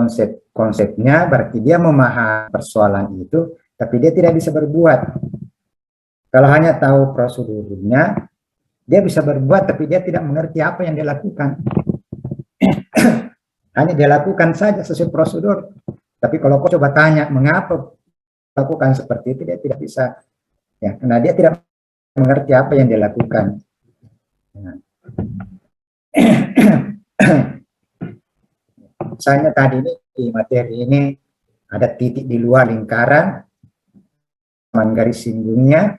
konsepnya berarti dia memahami persoalan itu, tapi dia tidak bisa berbuat. Kalau hanya tahu prosedurnya, dia bisa berbuat, tapi dia tidak mengerti apa yang dia lakukan. Hanya dia lakukan saja sesuai prosedur, tapi kalau kau coba tanya mengapa lakukan seperti itu, dia tidak bisa, ya, karena dia tidak mengerti apa yang dia lakukan. Nah. Misalnya tadi ini di materi ini ada titik di luar lingkaran, garis singgungnya,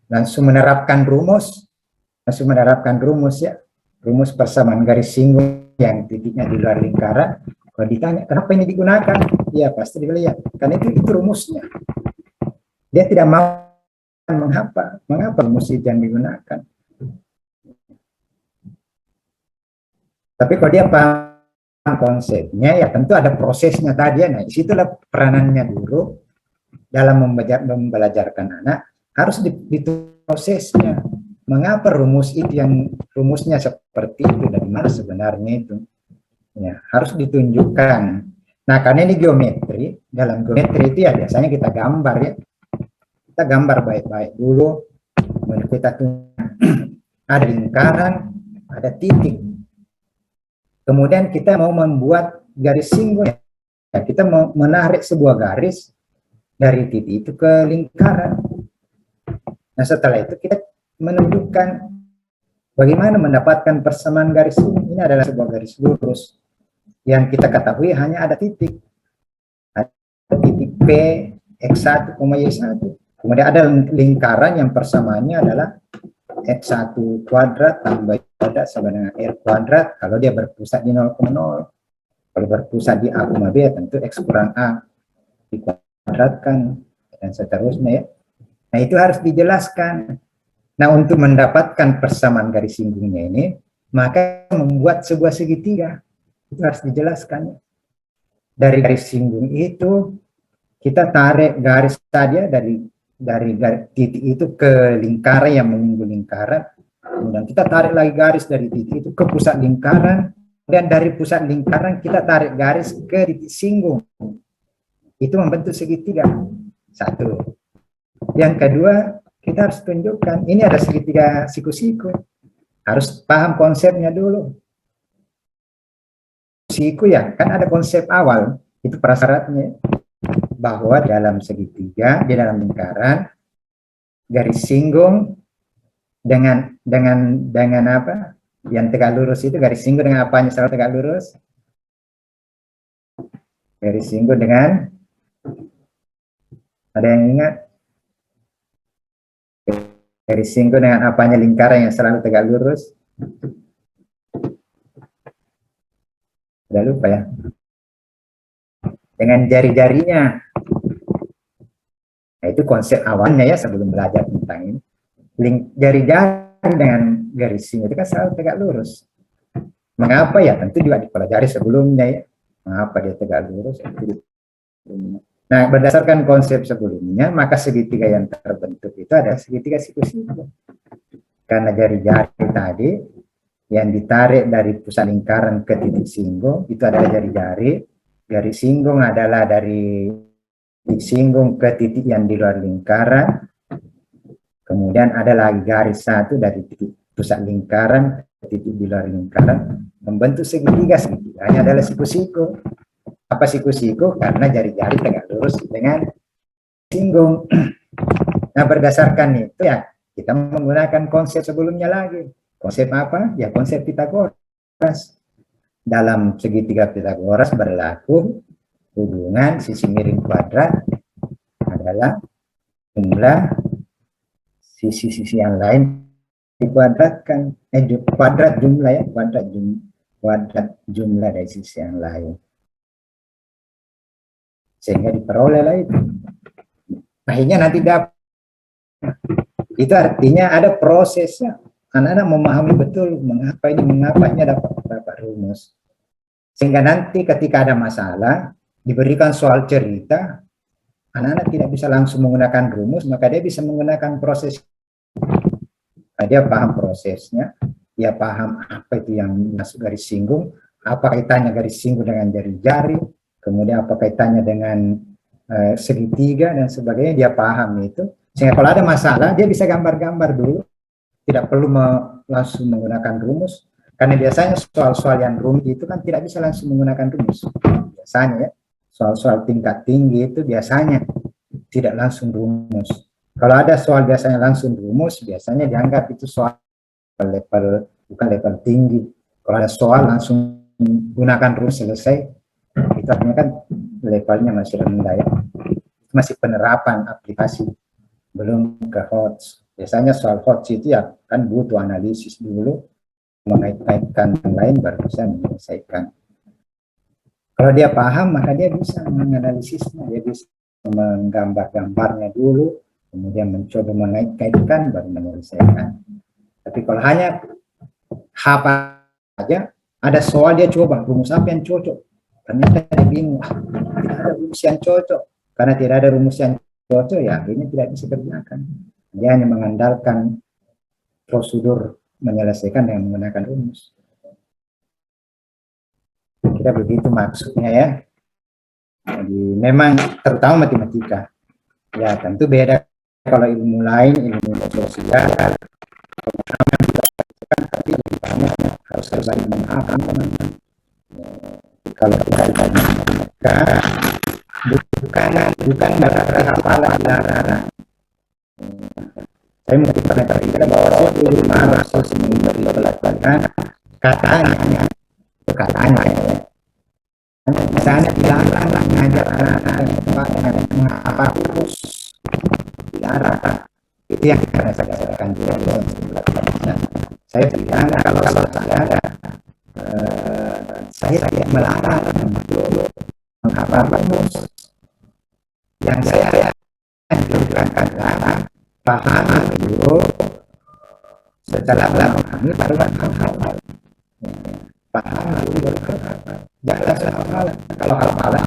langsung menerapkan rumus ya, rumus persamaan garis singgung yang titiknya di luar lingkaran. Kalau ditanya kenapa ini digunakan, ya pasti dilihat, karena itu rumusnya. Dia tidak mau mengapa rumus itu yang digunakan. Tapi kalau dia paham konsepnya, ya tentu ada prosesnya tadi. Nah, disitulah peranannya guru dalam membelajarkan anak, harus diprosesnya. Mengapa rumus itu rumusnya seperti itu, dari mana sebenarnya itu? Ya, harus ditunjukkan. Nah, karena ini geometri, dalam geometri itu ya biasanya kita gambar ya. Kita gambar baik-baik dulu. Kita ada lingkaran, ada titik. Kemudian kita mau membuat garis singgung, ya, kita mau menarik sebuah garis dari titik itu ke lingkaran. Nah, setelah itu kita menunjukkan bagaimana mendapatkan persamaan garis singgung. Ini adalah sebuah garis lurus yang kita ketahui hanya ada titik. Ada titik P, X1, Y1. Kemudian ada lingkaran yang persamaannya adalah X1 kuadrat tambah kuadrat sama dengan R kuadrat kalau dia berpusat di 0,0. Kalau berpusat di A, B, tentu X kurang A dikuadratkan dan seterusnya ya. Nah, itu harus dijelaskan. Nah, untuk mendapatkan persamaan garis singgungnya ini, maka membuat sebuah segitiga. Itu harus dijelaskan. Dari garis singgung itu, kita tarik garis saja dari titik itu ke lingkaran yang menyinggung lingkaran. Kemudian kita tarik lagi garis dari titik itu ke pusat lingkaran. Dan dari pusat lingkaran kita tarik garis ke titik singgung. Itu membentuk segitiga. Satu. Yang kedua, kita harus tunjukkan, ini ada segitiga siku-siku. Harus paham konsepnya dulu. Siku ya, kan ada konsep awal, itu prasyaratnya. Bahwa dalam segitiga, di dalam lingkaran, garis singgung dengan apa? Yang tegak lurus itu garis singgung dengan apanya secara tegak lurus? Garis singgung dengan, ada yang ingat? Garis singgung dengan apanya lingkaran yang selalu tegak lurus? Sudah lupa ya? Dengan jari-jarinya. Nah, itu konsep awalnya ya sebelum belajar tentang ini. Jari-jari dengan garis singgung itu kan selalu tegak lurus. Mengapa ya? Tentu juga dipelajari sebelumnya ya. Mengapa dia tegak lurus? Nah, berdasarkan konsep sebelumnya, maka segitiga yang terbentuk itu adalah segitiga siku-siku. Karena jari-jari tadi yang ditarik dari pusat lingkaran ke titik singgung, itu adalah jari-jari. Garis singgung adalah dari titik singgung ke titik yang di luar lingkaran. Kemudian ada lagi garis satu dari titik pusat lingkaran ke titik di luar lingkaran. Membentuk segitiga, segitiganya adalah siku-siku. Apa siku-siku? Karena jari-jari tegak lurus dengan singgung. Nah, berdasarkan itu ya, kita menggunakan konsep sebelumnya lagi. Konsep apa? Ya konsep Pitagoras. Dalam segitiga Pitagoras berlaku hubungan sisi miring kuadrat adalah jumlah sisi-sisi yang lain dikuadratkan. Kuadrat jumlah ya, kuadrat jumlah dari sisi yang lain. Sehingga diperolehlah itu. Akhirnya nanti dapat. Itu artinya ada prosesnya. Anak-anak memahami betul mengapa ini dapat rumus. Sehingga nanti ketika ada masalah, diberikan soal cerita, anak-anak tidak bisa langsung menggunakan rumus, maka dia bisa menggunakan proses. Dia paham prosesnya, dia paham apa itu yang masuk garis singgung, apa kaitannya garis singgung dengan jari-jari, kemudian apa kaitannya dengan segitiga dan sebagainya, dia paham itu. Sehingga kalau ada masalah, dia bisa gambar-gambar dulu, tidak perlu langsung menggunakan rumus, karena biasanya soal-soal yang rumit itu kan tidak bisa langsung menggunakan rumus. Biasanya ya, soal-soal tingkat tinggi itu biasanya tidak langsung rumus. Kalau ada soal biasanya langsung rumus, biasanya dianggap itu soal level, bukan level tinggi. Kalau ada soal langsung gunakan rumus selesai, itu artinya kan levelnya masih rendah ya. Masih penerapan aplikasi, belum ke HOTS. Biasanya soal HOTS itu ya kan butuh analisis dulu, mengait-kaitkan yang lain baru bisa menyelesaikan. Kalau dia paham, maka dia bisa menganalisisnya, dia bisa menggambar-gambarnya dulu, kemudian mencoba mengait-kaitkan baru menyelesaikan. Tapi kalau hanya hafal aja, ada soal dia coba rumus apa yang cocok, ternyata dia bingung, tidak ada rumus yang cocok. Karena tidak ada rumus yang cocok, ya ini tidak bisa kerjakan. Dia hanya mengandalkan prosedur menyelesaikan dengan menggunakan rumus. Kira begitu maksudnya ya. Jadi memang terutama matematika. Ya tentu beda kalau ilmu lain, ilmu sosial, pemahaman dilakukan, tapi harus saling memahami. Kalau kita matematika, bukan berarti hafalan dilarang. Saya mungkin pernah cerita bahwa saya dulu masuk memberi pelajaran katanya ya. Misalnya dilarang mengajar anak-anak menghafal rumus, dilarang. Itu yang saya katakan juga saya bilang kalau saya tidak melarang untuk menghafal rumus. Yang saya anjurkan adalah pahami dulu, setelah memahami baru menghafal. Pahami dulu baru menghafal. Jangan langsung hafal. Kalau hafalan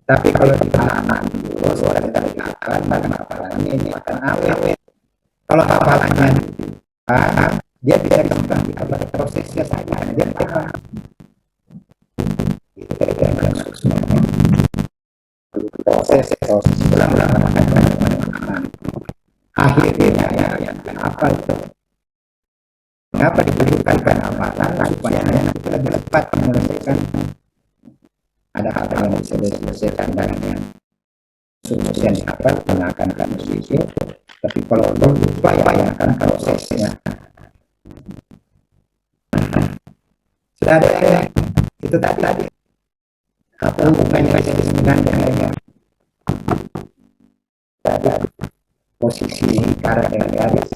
tapi kalau dipahami dulu, soalnya kita dihafal, maka hafalannya ini akan awet. Kalau hafalannya paham, dia bisa kembali kepada prosesnya saja. Dia paham. Itu kira-kira maksudnya. Proses akhirnya ya kenapa itu? Kenapa dibutuhkan hafalan supaya kita lebih cepat menyelesaikan ada hal yang bisa diselesaikan dengan rumus yang dihafal gunakan rumus itu. Tapi kalau lupa ya akan prosesnya. Sudah ada itu tadi. apa hubungannya dengan posisi lingkaran dengan garis.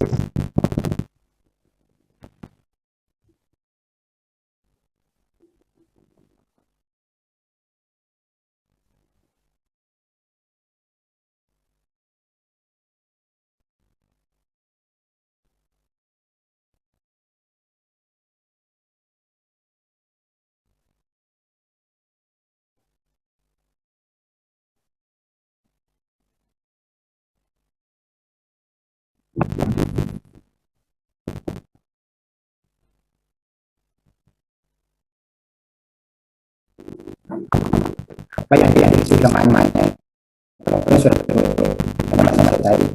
Apa yang diisi kemana-mana sudah teman-teman tadi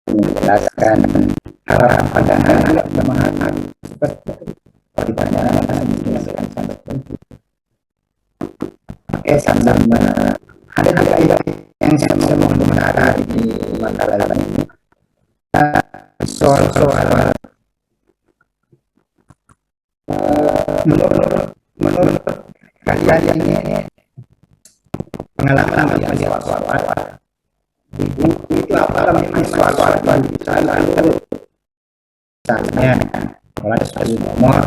menjelaskan harapan pada anak pemahaman seperti pertanyaan menjelaskan sampai sama ada yang saya mau mengarah di makalah ini soal menurut kalian ini pengalaman yang soal di buku itu apakah memang soal yang selalu misalnya mulai dari nomor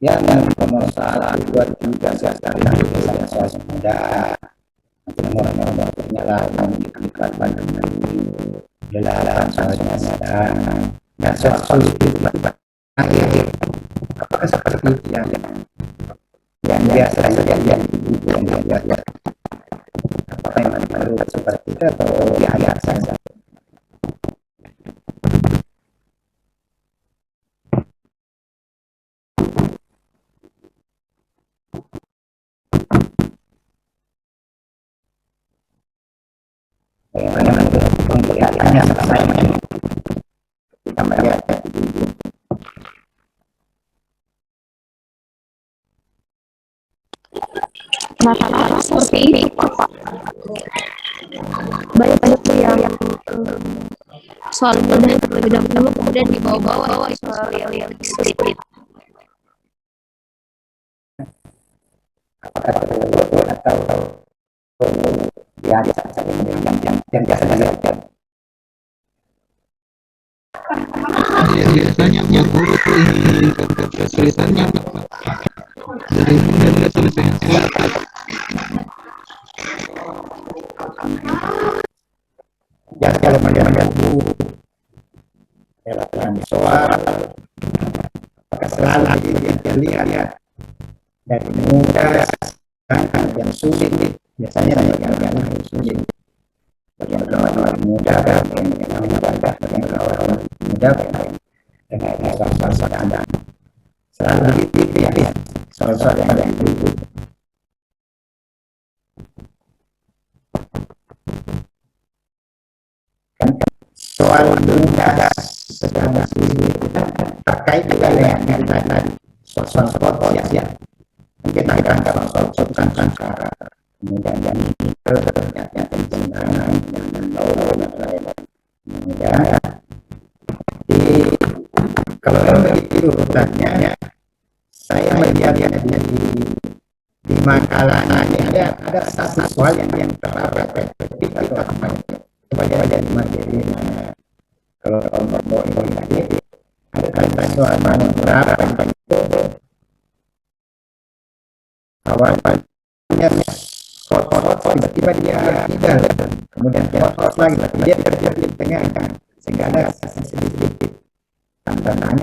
ya nomor 1, 2, 3 misalnya soal mudah nomor penyalahan dikalikan dengan jelalan soalnya dan soal itu akhir apakah seperti itu yang biasa yang dibuat apakah memang menurut seperti itu atau biasa saja? Bagaimana menurut penglihatannya selama ini kita melihat Rata-rata seperti ini, Pak. Banyak yang soal mudah terlebih dahulu, kemudian dibawa-bawa soal yang sulit. atau biasa saja yang biasanya dilakukan. Biasanya guru ini kesulitannya dari mudah sampai yang sulit. Kalau melihat buku melakukan soal maka selalu dilihat dari mudah sampai yang sulit, biasanya yang sulit bagian mudah bagian mudah dengan soal-soal ada selalu dilihat soal-soal yang dulu. Soal mudah sedang sulit terkait dengan tadi soal ya kita akan soal cara kemudian yang ternyata penjenangan yang kemudian kalau begitu urutannya saya melihat di makalah ini ada satu soal yang terapek kepada materi kalau mau ini ada soal berapa itu awalnya foto tiba-tiba dia tidak kemudian foto lagi dia terjadi di tengah sehingga ada sedikit tantangan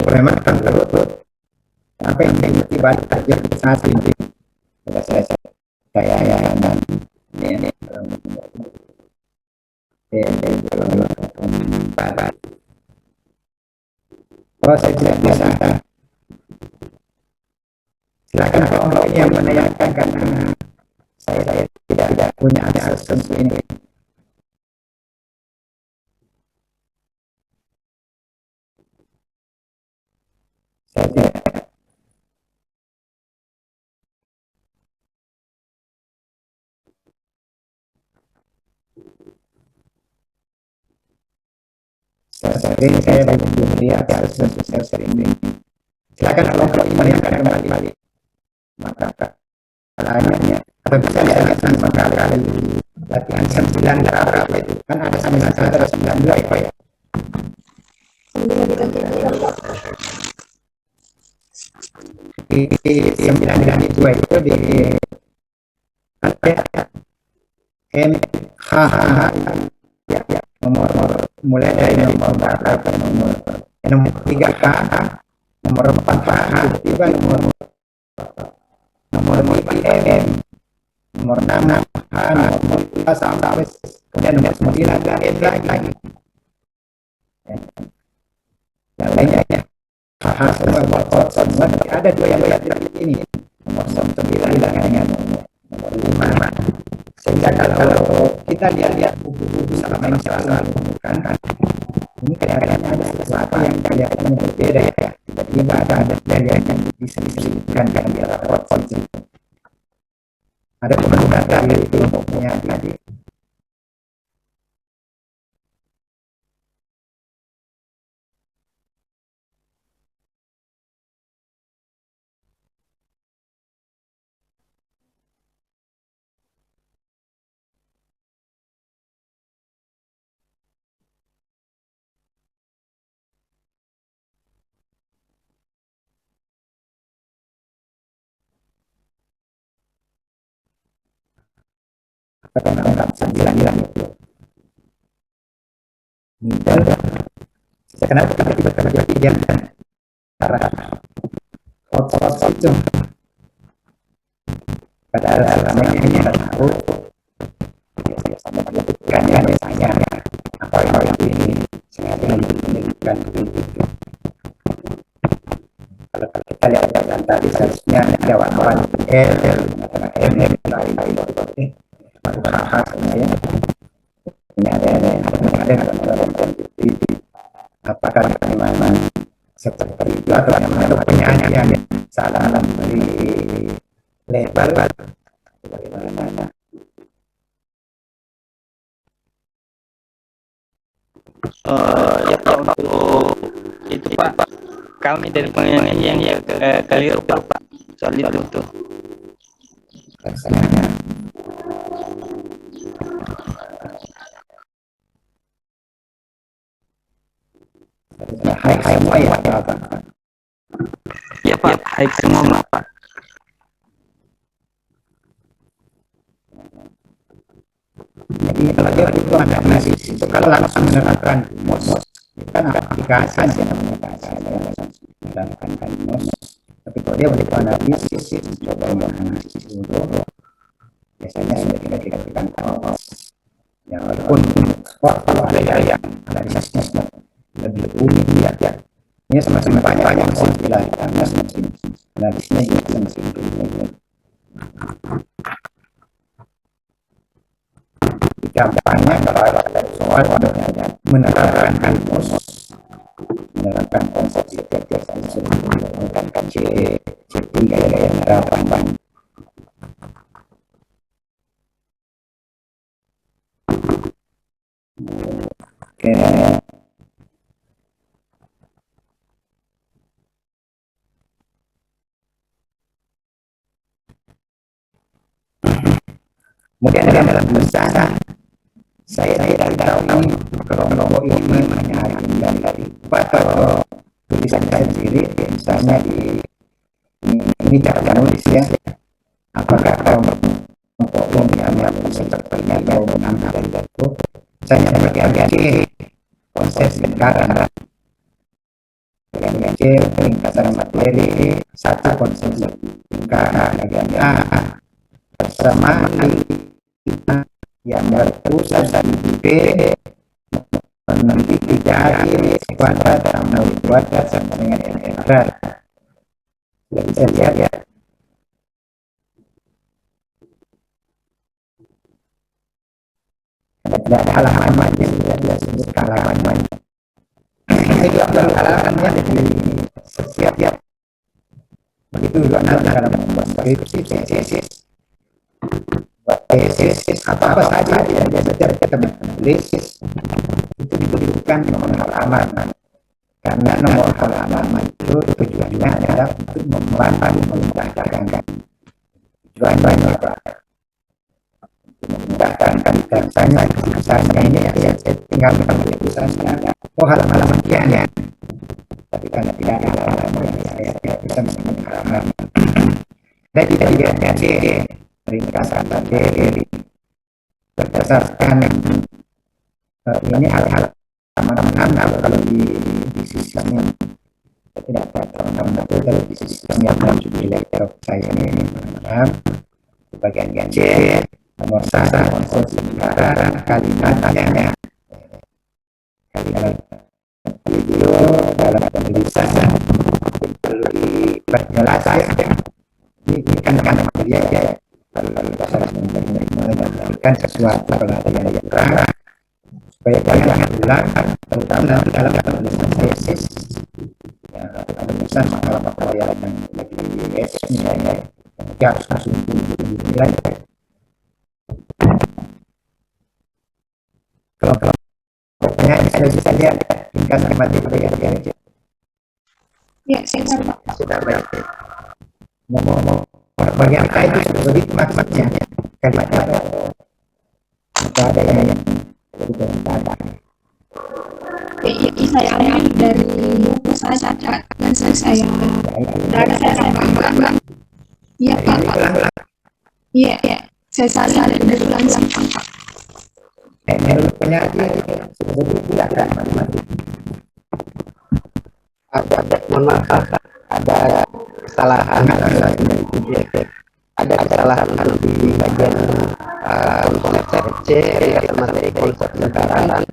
memang terus apa yang tiba-tiba terjadi saat ini saya ini kalau saya tidak bisa silakan kalau yang menanyakan karena saya tidak punya akses untuk ini. Saya belum melihat akses saya sering ini. Silakan kalau menanyakan kembali. maka kalanya atau bisa lihat 5 kali latihan 9 kali itu kan ada 9 apa ya. Di 9 itu di H ya, nomor mulai dari nomor berapa ke nomor 3 H, nomor 4 H, tiba nomor 5 M, nomor 6 H, nomor 5 sampai kemudian nomor 9 M lagi. Yang lainnya ya H semua tapi ada 2 yang ini nomor 9 dengan nomor 5. Sehingga kalau kita lihat buku-buku selama ini bukan ini kelihatannya ada sesuatu yang kelihatannya berbeda ya. Tiba-tiba ada yang diselipkan dan dia rapor konsep. Ada penurunan dari kelompoknya tadi. Tentang 9 itu. Kenapa kita tiba-tiba cara hot itu? Padahal selama ini kita tahu sama pendidikan yang misalnya apa yang ini sengaja pendidikan begitu. Kalau kita lihat yang tadi seharusnya ada wartawan L mengatakan lain apakah memang seperti itu atau memang penyanyi yang salah dari label bagaimana? Ya Pak, untuk itu Pak, kami dari penyanyi yang keliru Pak soal itu tuh. Hai semua ya Pak. Ya Pak, hai semua Pak. Jadi pelajar itu analisis itu kalau langsung menerapkan MOS kan aplikasi yang namanya menerapkan MOS. Tapi kalau dia begitu analisis coba menganalisis dulu biasanya sudah dikatakan ya walaupun kalau ada yang analisisnya lebih unik ya ini sama-sama banyak mesin karena mesin analisisnya juga mesin unik. Gampangnya kalau ada soal menerapkan MOS, menerapkan konsep biasanya sudah menggunakan C3 gaya penerapan. Oke. Kemudian dalam busana saya tidak tahu kelompok ini hanya dari atau tulisan saya sendiri misalnya di ini cara nulis ya apakah kelompok yang sepertinya mau mengambil dari itu saya bagi konsep lingkaran bagian C ringkasan materi satu konsep lingkaran bagian A bersama yang berpusat di B menempati dari kuadrat tambah kuadrat sama dengan N kuadrat. Sudah bisa lihat ya. Ada halaman yang sudah disebut halaman. Ini juga halamannya di setiap begitu juga dalam membuat skripsi tesis. Tesis apa saja yang biasa kita menulis itu dibutuhkan nomor halaman karena nomor halaman itu tujuannya adalah untuk membantu memudahkan tujuannya memudahkan misalnya ini ya saya tinggal mengambil tulisannya halaman sekian, tapi karena tidak ada halaman saya tidak bisa menemukan halaman. Dan kita juga C ringkasan materi berdasarkan ini halaman kalau di sistem yang tidak tahu kalau di sistem yang di laptop saya ini bagian C nomor 1 konsep sekarang kalimatnya kalimat video dalam penulisan perlu diperjelas ya. Ini kan dia kalau saya memberikan sesuatu pelatihan yang kurang supaya jangan ulang, terutama dalam penulisan tesis ya, penulisan makalah yang lagi misalnya dia harus langsung dinilai. Kalau pokoknya saya bisa lihat tingkat matematika ya. Ya, sudah baik. Mau bagian A itu begitu maksudnya kalimatnya atau ada yang saya ambil dari buku saja dan saya bangga. Iya Pak. Iya, saya salah dari ulang. Rupanya tidak ada matematika. Mohon maaf, ada kesalahan di bagian konsep C materi konsep lingkaran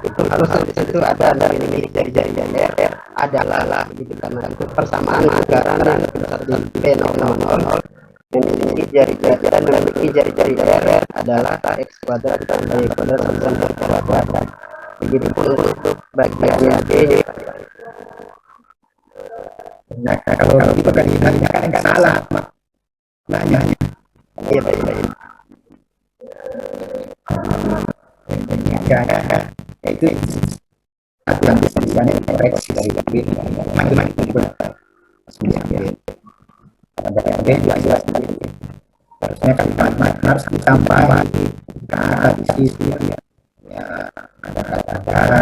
itu harusnya di situ ada dari jari-jari adalah gitu karena itu persamaan lingkaran dan satu P0,0 memiliki jari-jari dan memiliki jari-jari R adalah X kuadrat tambah Y kuadrat sama kuadrat. Begitupun untuk bagian B. Nah, kalau itu kan nggak salah maknanya. Iya baik. Ya itu aturan tulisannya koreksi dari macam-macam ada jelas harusnya kalimat harus ditambah kata di situ ya ada kata-kata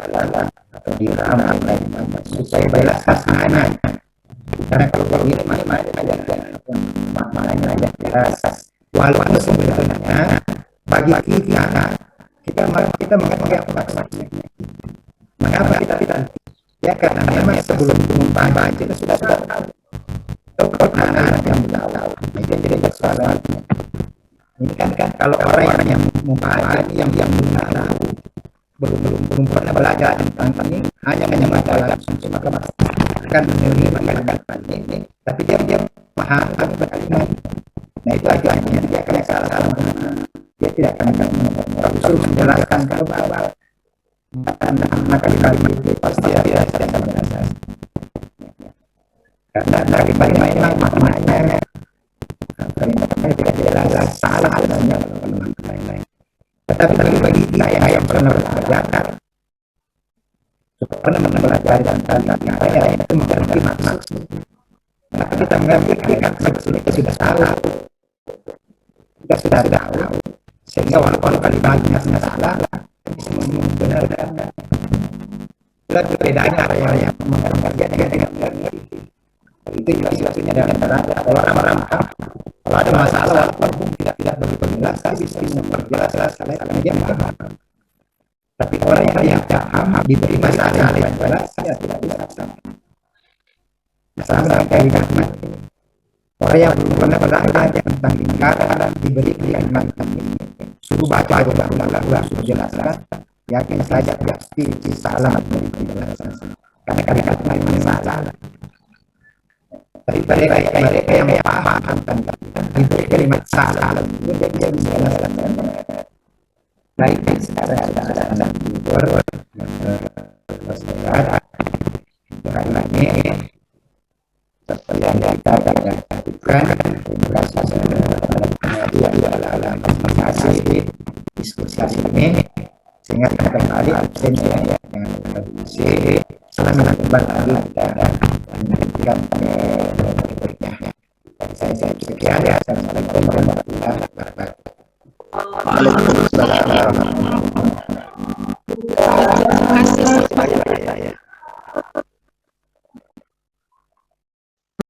ada atau diramal supaya jelas maknanya karena kalau ini maknanya ada jelas walaupun sebenarnya bagi kita mengerti apa maksudnya mengapa kita ya karena memang sebelum membaca kita sudah tahu makna yang tahu itu jadi persoalan ini kan kalau orang yang membaca yang belum pernah belajar tentang ini hanya membaca langsung maka akan menerima ini tapi dia paham kalimat nah itu aja dia akan salah dia tidak akan harus menjelaskan kalau bahwa kalimat itu pasti ada karena dari memang maknanya kalimatnya tidak jelas salah sebenarnya tetapi bagi saya yang pernah belajar tentang kalimat itu mengerti maksud nah kita mengerti kalimat itu sudah salah kita sudah tahu sehingga walaupun kalimatnya salah bisa membenarkan dan perbedaannya ada yang mengerti dengan mengerti itu jelasnya dalam orang-orang kalau ada masalah walaupun tidak berpenjelasan bisa memperjelas karena dia paham tapi orang yang paham diberi masalah yang jelas tidak bisa sama dengan kalimat orang yang belum pernah belajar tentang lingkaran diberi kalimat suruh baca berulang-ulang suruh jelaskan yakin saja pasti salah dari penjelasan karena kalimat salah tapi mereka yang paham tentang diberi kalimat salah dia bisa menjelaskan baik sekarang ada anak gubernur masyarakat karena ini seperti yang kita lakukan terima kasih diskusi ini sehingga kembali absen ya masih selamat kembali dan menantikan berikutnya. Saya sekian ya. Assalamualaikum warahmatullahi wabarakatuh. Waalaikumsalam.